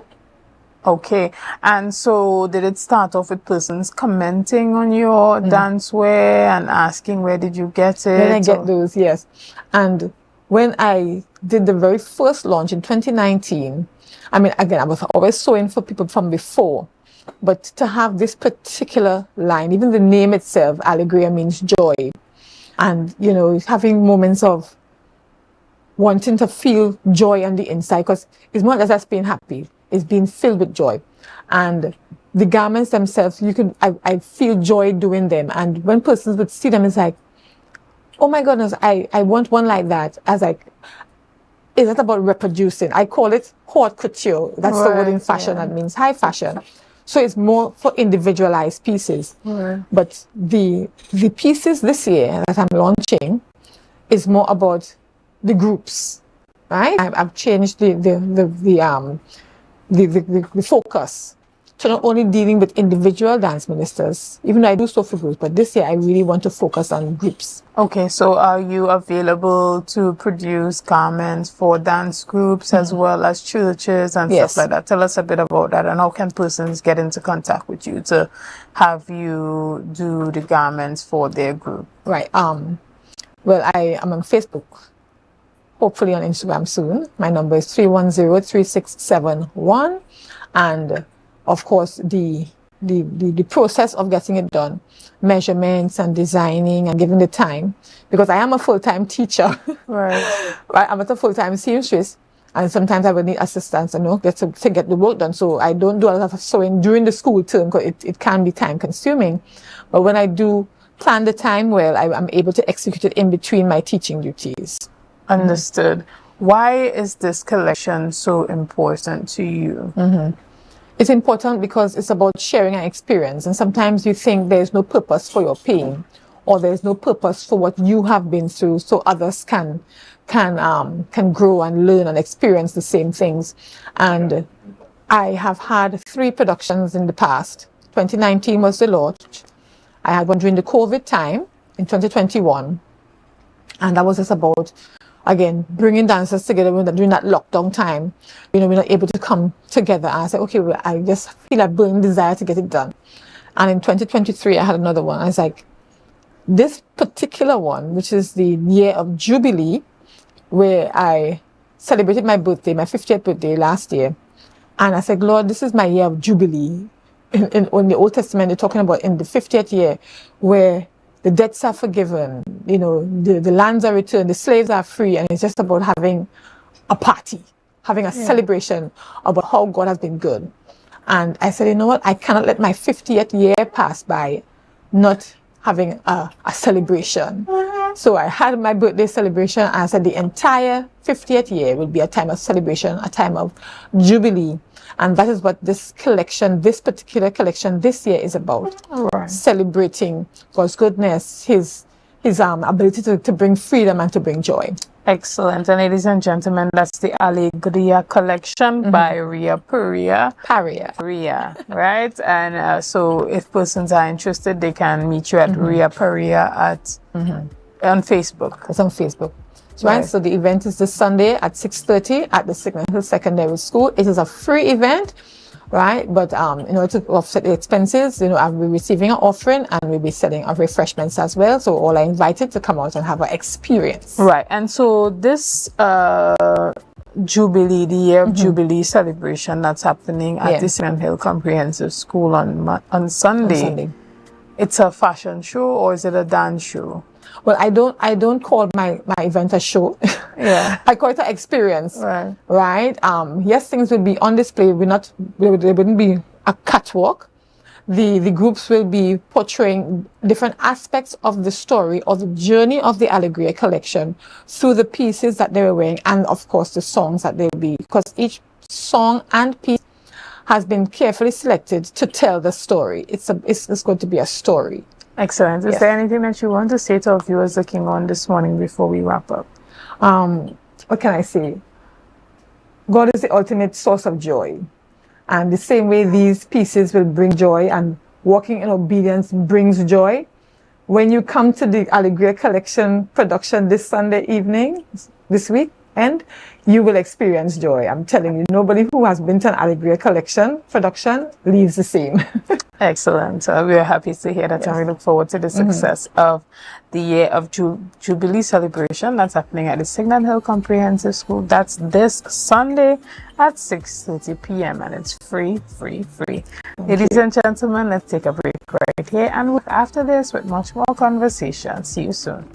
Speaker 1: Okay. And so did it start off with persons commenting on your dance wear and asking where did you get it?
Speaker 3: When I get those, yes. And when I did the very first launch in 2019, I mean, again, I was always sewing for people from before. But to have this particular line, even the name itself, Alegria, means joy. And, you know, having moments of wanting to feel joy on the inside, because it's not just being happy, it's being filled with joy. And the garments themselves, I feel joy doing them. And when persons would see them, it's like, oh my goodness, I want one like that. I was like, is that about reproducing? I call it haute couture. That's the word in fashion. That means high fashion. So it's more for individualized pieces.
Speaker 1: Right.
Speaker 3: But the pieces this year that I'm launching is more about the groups, right? I've changed the focus to not only dealing with individual dance ministers, even though I do so for groups, but this year I really want to focus on groups.
Speaker 1: Okay, so are you available to produce garments for dance groups as well as churches and stuff like that? Tell us a bit about that, and how can persons get into contact with you to have you do the garments for their group?
Speaker 3: Right. Well, I am on Facebook, hopefully on Instagram soon. My number is 310-3671. And of course, the process of getting it done, measurements and designing and giving the time, because I am a full-time teacher.
Speaker 1: Right.
Speaker 3: I'm a full-time seamstress, and sometimes I would need assistance, to get the work done. So I don't do a lot of sewing during the school term because it can be time-consuming. But when I do plan the time well, I'm able to execute it in between my teaching duties.
Speaker 1: Understood. Why is this collection so important to you?
Speaker 3: It's important because it's about sharing an experience, and sometimes you think there's no purpose for your pain, or there's no purpose for what you have been through, so others can grow and learn and experience the same things. And I have had 3 productions in the past. 2019 was the launch. I had one during the COVID time in 2021, and that was just about, again, bringing dancers together during that lockdown time. You know, we're not able to come together. And I said, okay, well, I just feel a burning desire to get it done. And in 2023, I had another one. I was like, this particular one, which is the year of Jubilee, where I celebrated my birthday, my 50th birthday last year. And I said, Lord, this is my year of Jubilee. In the Old Testament, they're talking about in the 50th year, where the debts are forgiven, you know, the lands are returned, the slaves are free, and it's just about having a party, having a celebration about how God has been good. And I said, you know what, I cannot let my 50th year pass by not having a celebration. So I had my birthday celebration, and I said the entire 50th year will be a time of celebration, a time of Jubilee. And that is what this collection, this particular collection this year is about.
Speaker 1: Right.
Speaker 3: Celebrating God's goodness, His ability to bring freedom and to bring joy.
Speaker 1: Excellent. And ladies and gentlemen, that's the AMPLIA collection by Ria Paria. Ria, right? And so if persons are interested, they can meet you at Ria Paria at on Facebook.
Speaker 3: It's on Facebook. Right, so the event is this Sunday at 6:30 at the Signal Hill Secondary School. It is a free event, right? But in order to offset the expenses, you know, I'll be receiving an offering, and we'll be selling our refreshments as well. So all are invited to come out and have an experience.
Speaker 1: Right, and so this Jubilee, the year of Jubilee celebration that's happening at the Signal Hill Comprehensive School on Sunday. It's a fashion show, or is it a dance show?
Speaker 3: Well, I don't call my event a show. I call it an experience. Right. Yes, things will be on display. There wouldn't be a catwalk. The groups will be portraying different aspects of the story or the journey of the Allegoria collection through the pieces that they were wearing, and of course the songs that they'll be, because each song and piece has been carefully selected to tell the story. It's going to be a story.
Speaker 1: Excellent. Is there anything that you want to say to our viewers looking on this morning before we wrap up?
Speaker 3: What can I say? God is the ultimate source of joy. And the same way these pieces will bring joy, and walking in obedience brings joy. When you come to the Allegoria collection production this Sunday evening, this week, and you will experience joy. I'm telling you, nobody who has been to an Allegoria collection production leaves the same.
Speaker 1: Excellent. We're happy to hear that, and we look forward to the success of the year of Jubilee celebration that's happening at the Signal Hill Comprehensive School. That's this Sunday at 6:30 p.m. and it's free. Ladies and gentlemen, let's take a break right here, and look after this with much more conversation. See you soon.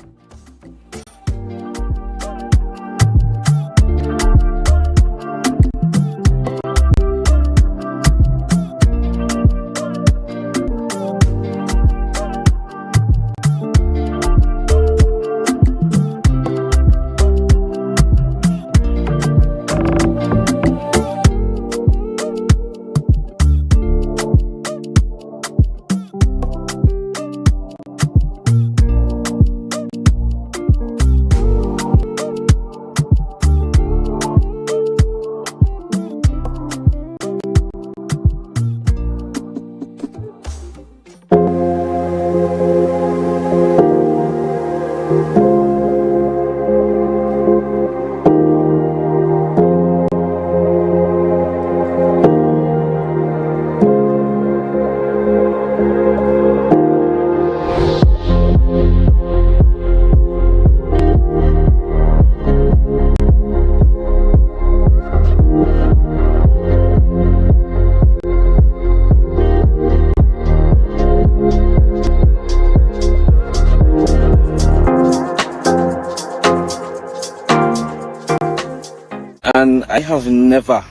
Speaker 19: And I have never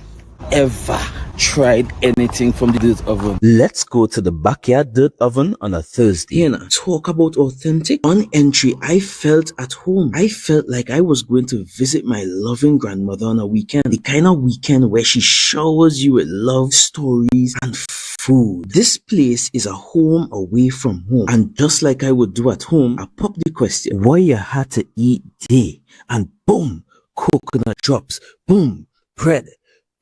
Speaker 19: ever tried anything from the dirt oven.
Speaker 20: Let's go to the backyard dirt oven on a Thursday. And talk about authentic. On entry, I felt at home. I felt like I was going to visit my loving grandmother on a weekend. The kind of weekend where she showers you with love, stories, and food. This place is a home away from home. And just like I would do at home, I pop the question, what you had to eat day? And boom, coconut drops. Boom, bread.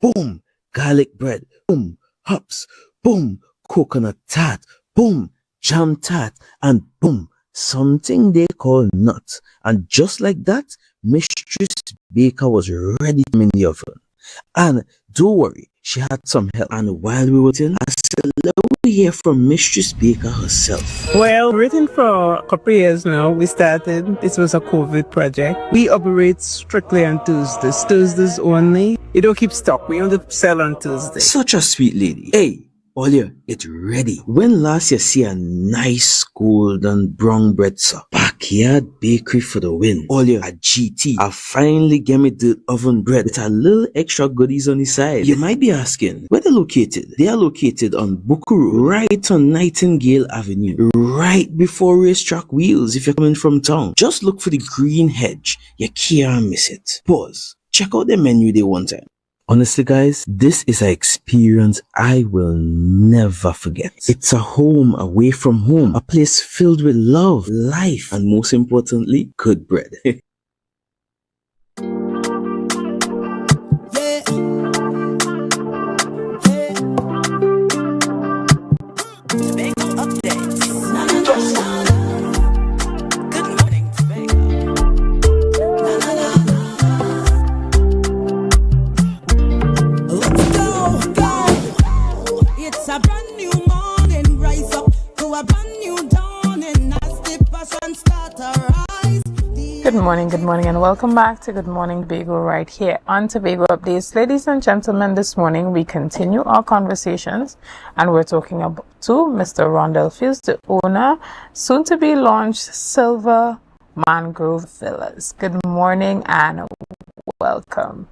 Speaker 20: Boom, garlic bread. Boom, hops. Boom, coconut tart. Boom, jam tart. And boom, something they call nuts. And just like that, Mistress Baker was ready in the oven. And don't worry, she had some help. And while we were waiting, I said, let me hear from Mistress Baker herself.
Speaker 21: Well, written for a couple of years now, we started, this was a COVID project. We operate strictly on Tuesdays only. You don't keep stock, we only sell on Tuesdays.
Speaker 20: Such a sweet lady. Hey, Olia, it's ready. When last you see a nice golden brown bread, sir? Backyard bakery for the win. Olia, a GT. I finally get me the oven bread with a little extra goodies on the side. You might be asking, where they're located? They are located on Bukuru, right on Nightingale Avenue, right before Racetrack Wheels if you're coming from town. Just look for the green hedge. You can't miss it. Pause. Check out the menu day one time. Honestly, guys, this is an experience I will never forget. It's a home away from home, a place filled with love, life, and most importantly, good bread.
Speaker 2: It's a brand new morning, rise up to a brand new dawning as the passion start to rise.
Speaker 1: Good morning, and welcome back to Good Morning Tobago right here on Tobago Updates. Ladies and gentlemen, this morning we continue our conversations and we're talking to Mr. Rondell Fields, the owner, soon to be launched Silver Mangrove Villas. Good morning and welcome.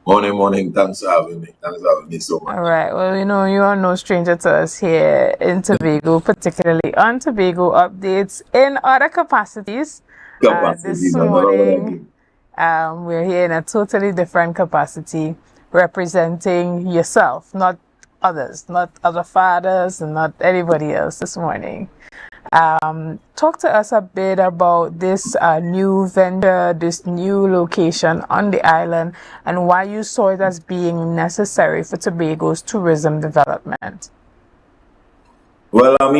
Speaker 4: Morning. Thanks for having me so much.
Speaker 1: All right. Well, you are no stranger to us here in Tobago, particularly on Tobago Updates in other capacities. This morning, we're here in a totally different capacity, representing yourself, not others, not other fathers, and not anybody else this morning. Talk to us a bit about this new venture, this new location on the island, and why you saw it as being necessary for Tobago's tourism development.
Speaker 4: Well, I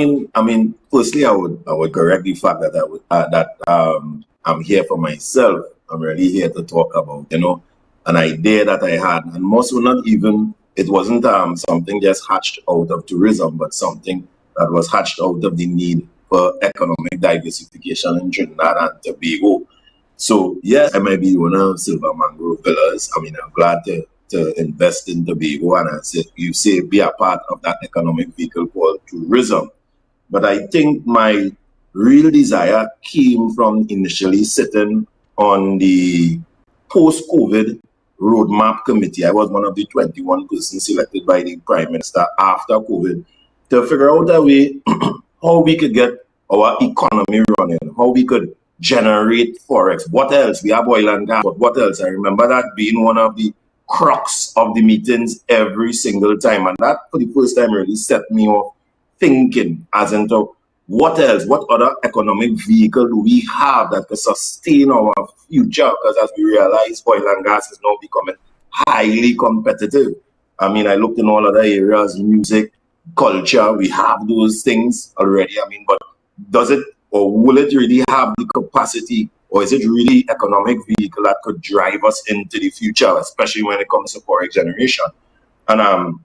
Speaker 4: mean, firstly, I would correct the fact that I'm here for myself. I'm really here to talk about, an idea that I had, and most were not even. It wasn't something just hatched out of tourism, but something that was hatched out of the need for economic diversification in Trinidad and Tobago. So yes, I might be one of Silver Mangrove Villas. I mean, I'm glad to invest in Tobago, and as you say, be a part of that economic vehicle called tourism. But I think my real desire came from initially sitting on the post-COVID roadmap committee. I was one of the 21 persons selected by the Prime Minister after COVID to figure out a way how we could get our economy running, how we could generate forex. What else? We have oil and gas, but what else? I remember that being one of the crux of the meetings every single time. And that, for the first time, really set me off thinking as into what else, what other economic vehicle do we have that could sustain our future? Because as we realize, oil and gas is now becoming highly competitive. I mean, I looked in all other areas, music, culture, we have those things already. I mean, but does it or will it really have the capacity, or is it really economic vehicle that could drive us into the future, especially when it comes to forex generation? And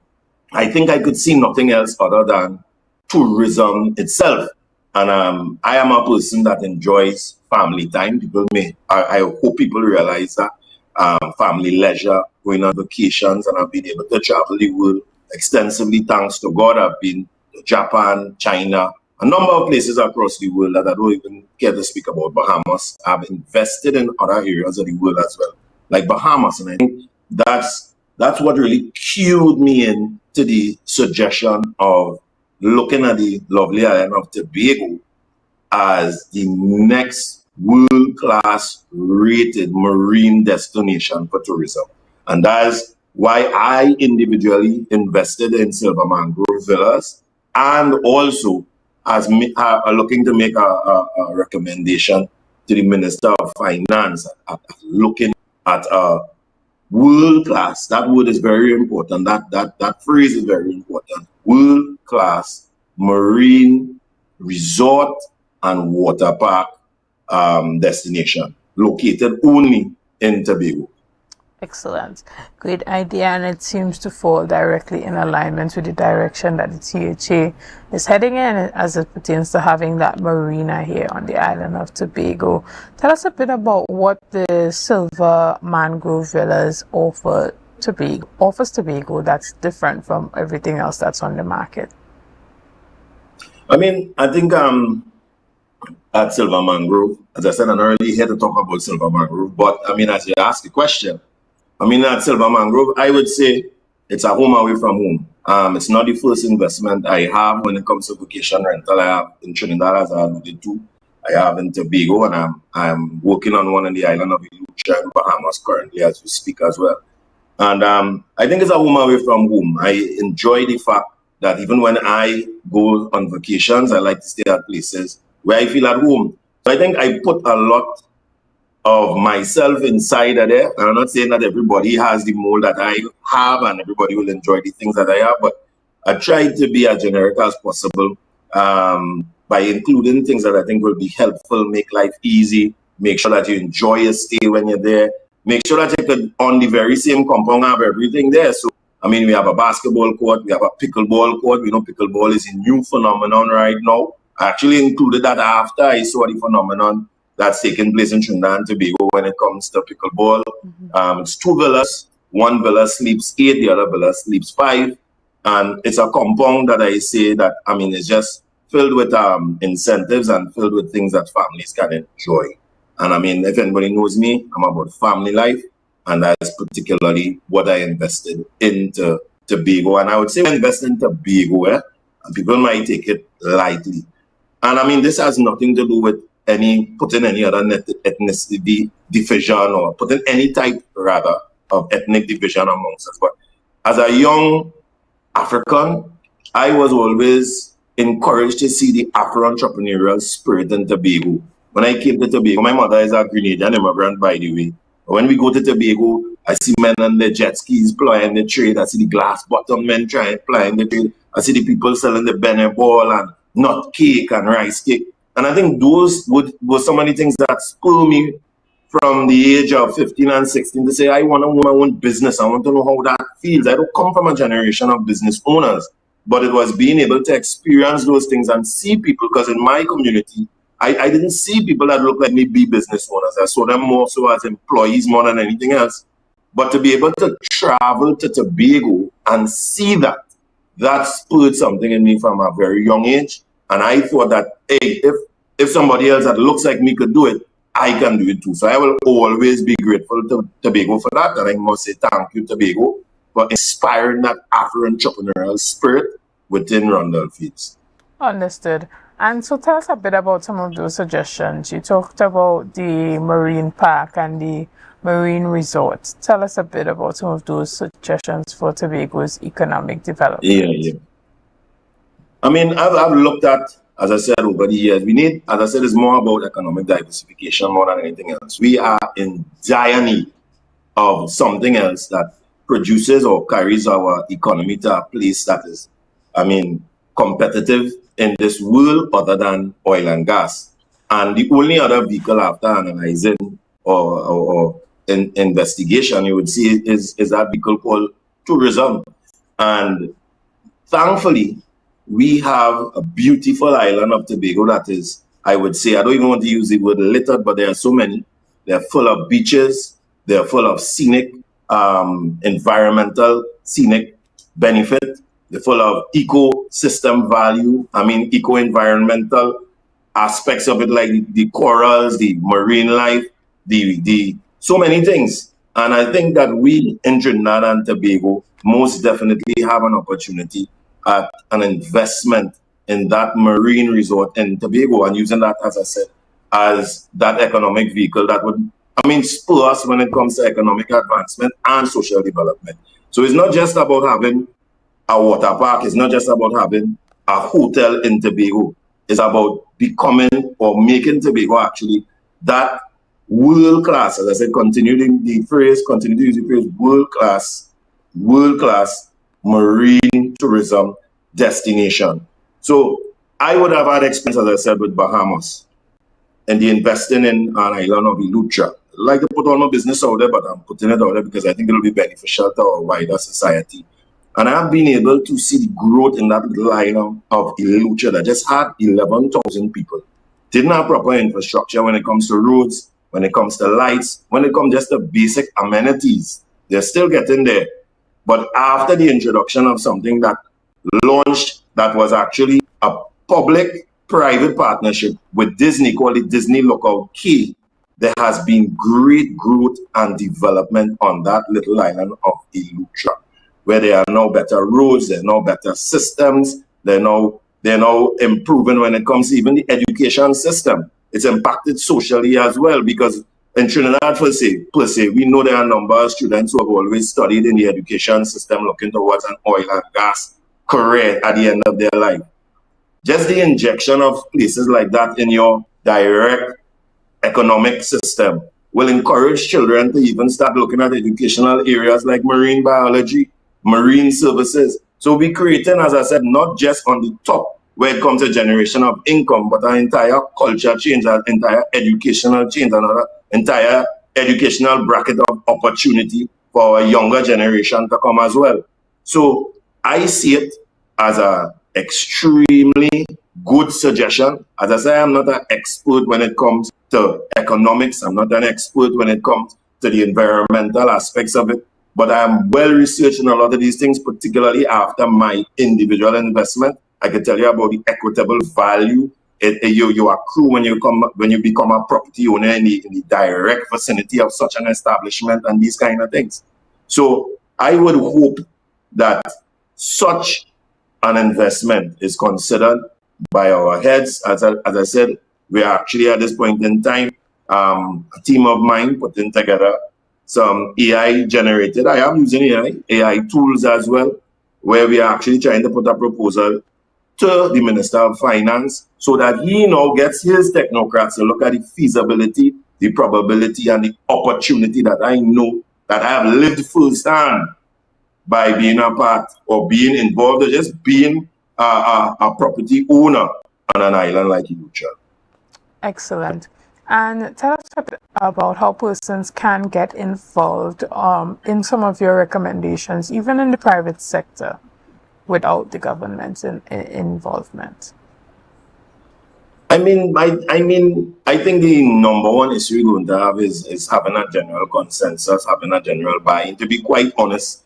Speaker 4: I think I could see nothing else other than tourism itself. And I am a person that enjoys family time. I hope people realize that family leisure, going on vacations, and I've been able to travel the world extensively, thanks to God. I've been to Japan, China, a number of places across the world that I don't even care to speak about. Bahamas. I've invested in other areas of the world as well, like Bahamas, and I think that's what really cued me in to the suggestion of looking at the lovely island of Tobago as the next world-class rated marine destination for tourism. And that is why I individually invested in Silver Mangrove Villas, and also as looking to make a recommendation to the Minister of Finance at looking at a world-class, that word is very important, that phrase is very important, world-class marine resort and water park destination located only in Tobago.
Speaker 1: Excellent. Great idea, and it seems to fall directly in alignment with the direction that the THA is heading in as it pertains to having that marina here on the island of Tobago. Tell us a bit about what the Silver Mangrove Villas offers Tobago that's different from everything else that's on the market.
Speaker 4: I mean, I think at Silver Mangrove, as I said, I'm not really here to talk about Silver Mangrove, but I mean, as you ask the question, I mean, at Silver Mangrove, I would say it's a home away from home. It's not the first investment I have when it comes to vacation rental. I have in Trinidad, as I alluded to. I have in Tobago, and I'm working on one on the island of Lucia in Bahamas currently as we speak as well. And I think it's a home away from home. I enjoy the fact that even when I go on vacations, I like to stay at places where I feel at home. So I think I put a lot of myself inside of there. And I'm not saying that everybody has the mold that I have and everybody will enjoy the things that I have, but I tried to be as generic as possible by including things that I think will be helpful, make life easy, make sure that you enjoy your stay when you're there, make sure that you could, on the very same compound, have everything there. So, I mean, we have a basketball court, we have a pickleball court. We know pickleball is a new phenomenon right now. I actually included that after I saw the phenomenon that's taking place in Trinidad and Tobago when it comes to pickleball. It's 2 villas. One villa sleeps 8, the other villa sleeps 5. And it's a compound that I say that, I mean, it's just filled with incentives and filled with things that families can enjoy. And I mean, if anybody knows me, I'm about family life. And that's particularly what I invested into Tobago. And I would say invest in Tobago, and people might take it lightly. And I mean, this has nothing to do with putting any other ethnicity division or putting any type, rather, of ethnic division amongst us. But as a young African, I was always encouraged to see the Afro-entrepreneurial spirit in Tobago. When I came to Tobago, my mother is a Grenadian immigrant, by the way. When we go to Tobago, I see men on the jet skis plying the trade. I see the glass bottom men plying the trade. I see the people selling the bene ball and nut cake and rice cake. And I think those were so many things that spur me from the age of 15 and 16 to say, I want to own my own business. I want to know how that feels. I don't come from a generation of business owners, but it was being able to experience those things and see people, because in my community, I didn't see people that looked like me be business owners. I saw them more so as employees more than anything else. But to be able to travel to Tobago and see that spurred something in me from a very young age. And I thought that, hey, if somebody else that looks like me could do it, I can do it too. So I will always be grateful to Tobago for that. And I must say thank you, Tobago, for inspiring that Afro-entrepreneurial spirit within Rundle Fields.
Speaker 1: Understood. And so tell us a bit about some of those suggestions. You talked about the marine park and the marine resort. Tell us a bit about some of those suggestions for Tobago's economic development.
Speaker 4: Yeah. I mean, I've looked at, as I said, over the years, we need, as I said, it's more about economic diversification more than anything else. We are in dire need of something else that produces or carries our economy to a place that is, I mean, competitive in this world other than oil and gas. And the only other vehicle after analyzing or investigation, you would see, is that vehicle called tourism. And thankfully, we have a beautiful island of Tobago that is, I would say, I don't even want to use the word littered, but there are so many. They're full of beaches. They're full of scenic, environmental, scenic benefit. They're full of ecosystem value. I mean, eco-environmental aspects of it, like the corals, the marine life, the so many things. And I think that we in Trinidad and Tobago most definitely have an opportunity at an investment in that marine resort in Tobago, and using that, as I said, as that economic vehicle that would, spur us when it comes to economic advancement and social development. So it's not just about having a water park, it's not just about having a hotel in Tobago. It's about becoming or making Tobago actually that world-class, as I said, continue to use the phrase world-class marine tourism destination. So I would have had experience, as I said, with Bahamas and the investing in an island of Eleuthera. I'd like to put all my business out there, but I'm putting it out there because I think it'll be beneficial to our wider society. And I've been able to see the growth in that little island of Eleuthera that just had 11,000 people. Didn't have proper infrastructure when it comes to roads, when it comes to lights, when it comes just to basic amenities. They're still getting there. But after the introduction of something that launched that was actually a public-private partnership with Disney, called it Disney Lookout Key, there has been great growth and development on that little island of Eleuthera, where there are now better roads, there are now better systems, they're now improving when it comes to even the education system. It's impacted socially as well, because in Trinidad, per se, we know there are a number of students who have always studied in the education system looking towards an oil and gas career at the end of their life. Just the injection of places like that in your direct economic system will encourage children to even start looking at educational areas like marine biology, marine services. So we're creating, as I said, not just on the top where it comes to generation of income, but an entire culture change, an entire educational change, another entire educational bracket of opportunity for our younger generation to come as well. So I see it as an extremely good suggestion. As I say, I'm not an expert when it comes to economics. I'm not an expert when it comes to the environmental aspects of it, but I am well researched in a lot of these things, particularly after my individual investment. I can tell you about the equitable value you accrue when you become a property owner in the direct vicinity of such an establishment and these kind of things. So I would hope that such an investment is considered by our heads. As I said, we are actually at this point in time, a team of mine putting together some AI generated. I am using AI tools as well, where we are actually trying to put a proposal to the Minister of Finance so that he now gets his technocrats to look at the feasibility, the probability, and the opportunity that I know that I have lived firsthand by being a part or being involved or just being a property owner on an island like Eleuthera.
Speaker 1: Excellent. And tell us a bit about how persons can get involved in some of your recommendations, even in the private sector, without the government's involvement.
Speaker 4: I think the number one issue we're going to have is having a general consensus, having a general buy-in. To be quite honest,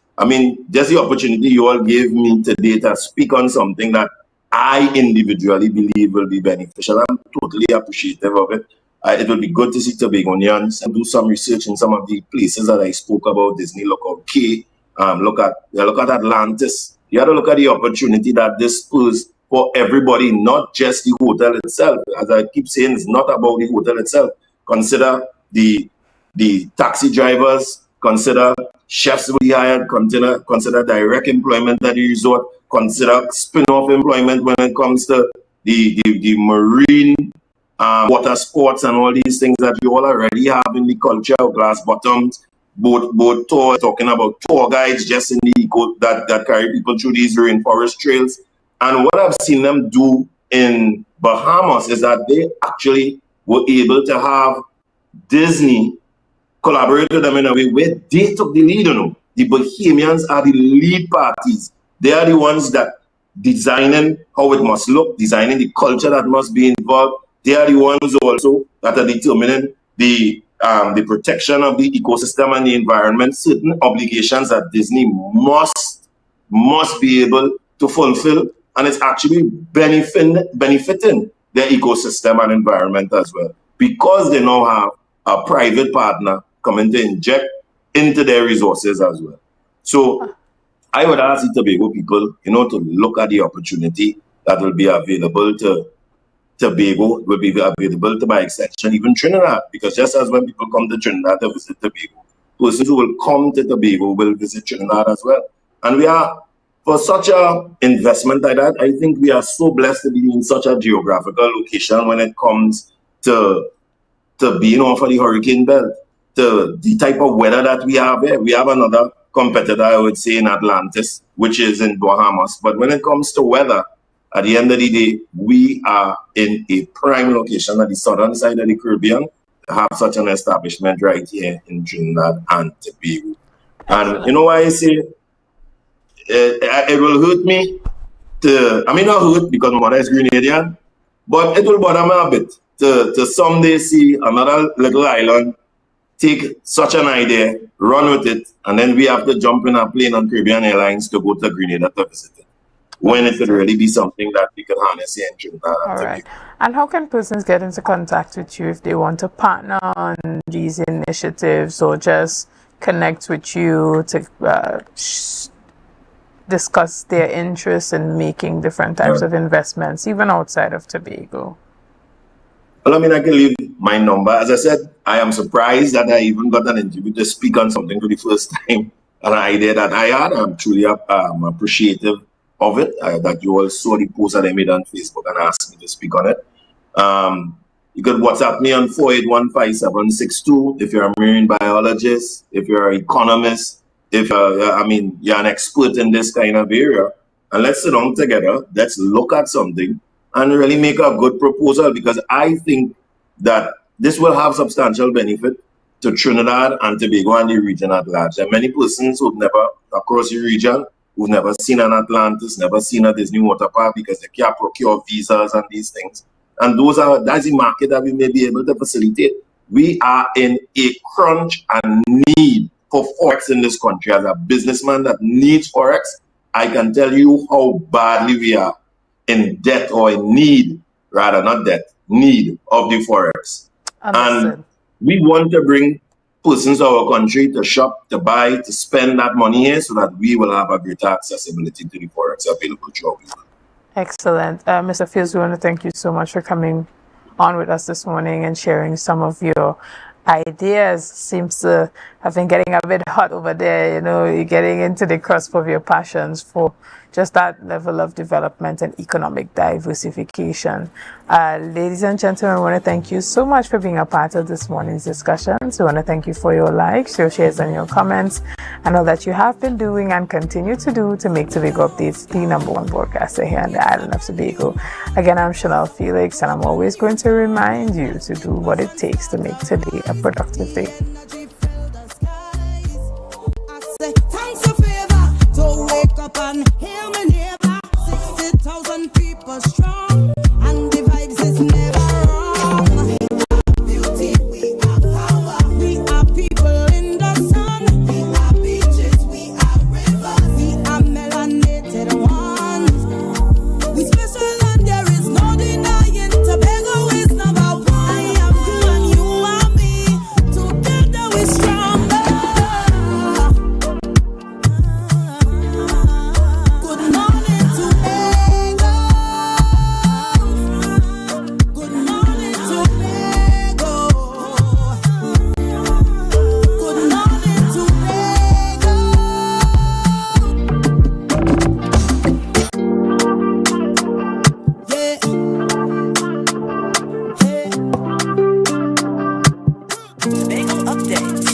Speaker 4: just the opportunity you all gave me today to speak on something that I individually believe will be beneficial. I'm totally appreciative of it. It will be good to see Tobagonians and do some research in some of the places that I spoke about, Disney Lookout Key, look at Atlantis. You have to look at the opportunity that this spurs for everybody, not just the hotel itself. As I keep saying, it's not about the hotel itself. Consider the taxi drivers, consider chefs will be hired, consider direct employment at the resort, consider spin-off employment when it comes to the marine water sports and all these things that you all already have in the culture of glass bottoms, boat tours, talking about tour guides just in the eco that carry people through these rainforest trails. And what I've seen them do in Bahamas is that they actually were able to have Disney collaborate with them in a way where they took the lead. The Bahamians are the lead parties. They are the ones that designing how it must look, designing the culture that must be involved. They are the ones also that are determining the protection of the ecosystem and the environment, certain obligations that Disney must be able to fulfill, and it's actually benefiting their ecosystem and environment as well, because they now have a private partner coming to inject into their resources as well. So I would ask the Tobago people, to look at the opportunity that will be available to Tobago, will be available to, by extension, even Trinidad, because just as when people come to Trinidad to visit Tobago, persons who will come to Tobago will visit Trinidad as well. And we are, for such an investment like that, I think we are so blessed to be in such a geographical location when it comes to being off of the hurricane belt, to the type of weather that we have here. We have another competitor, I would say, in Atlantis, which is in Bahamas. But when it comes to weather, at the end of the day, we are in a prime location at the southern side of the Caribbean to have such an establishment right here in Trinidad and Tobago. And you know why I say it will hurt me not hurt because my mother is Grenadian, but it will bother me a bit to someday see another little island take such an idea, run with it, and then we have to jump in a plane on Caribbean Airlines to go to Grenada to visit it, when it could really be something that we could harness here in Trinidad.
Speaker 1: All right. And how can persons get into contact with you if they want to partner on these initiatives or just connect with you to discuss their interest in making different types of investments, even outside of Tobago?
Speaker 4: Well, I can leave my number. As I said, I am surprised that I even got an interview to speak on something for the first time, an idea that I had. I'm truly appreciative of it, that you all saw the post that I made on Facebook and asked me to speak on it. You could WhatsApp me on 4815762 if you're a marine biologist, if you're an economist, if you're an expert in this kind of area. And let's sit down together, let's look at something and really make a good proposal, because I think that this will have substantial benefit to Trinidad and Tobago and the region at large. There are many persons who've never, across the region, who've never seen an Atlantis, never seen a Disney water park because they can't procure visas and these things. And that's the market that we may be able to facilitate. We are in a crunch and need for Forex in this country. As a businessman that needs Forex, I can tell you how badly we are in debt, or in need, rather, not debt, need of the Forex.
Speaker 1: Understood.
Speaker 4: And we want to bring persons to our country to shop, to buy, to spend that money here so that we will have a greater accessibility to the Forex available to our people.
Speaker 1: Excellent. Mr. Fields, we want to thank you so much for coming on with us this morning and sharing some of your ideas. Seems to have been getting a bit hot over there. You're getting into the cusp of your passions for just that level of development and economic diversification. Ladies and gentlemen, I want to thank you so much for being a part of this morning's discussions. I want to thank you for your likes, your shares, and your comments, and all that you have been doing and continue to do to make Tobago Updates the #1 broadcaster here on the island of Tobago. Again, I'm Chanel Felix, and I'm always going to remind you to do what it takes to make today a productive day.
Speaker 2: So wake up and hear me neighbor. 60,000 people strong, and the vibes is never wrong. We are beauty, we are power. We are people in the sun. We are beaches, we are rivers. We are melanated ones. We special and there is no denying. Tobago is #1. I am you and you are me. Together we stronger. Tobago Updates.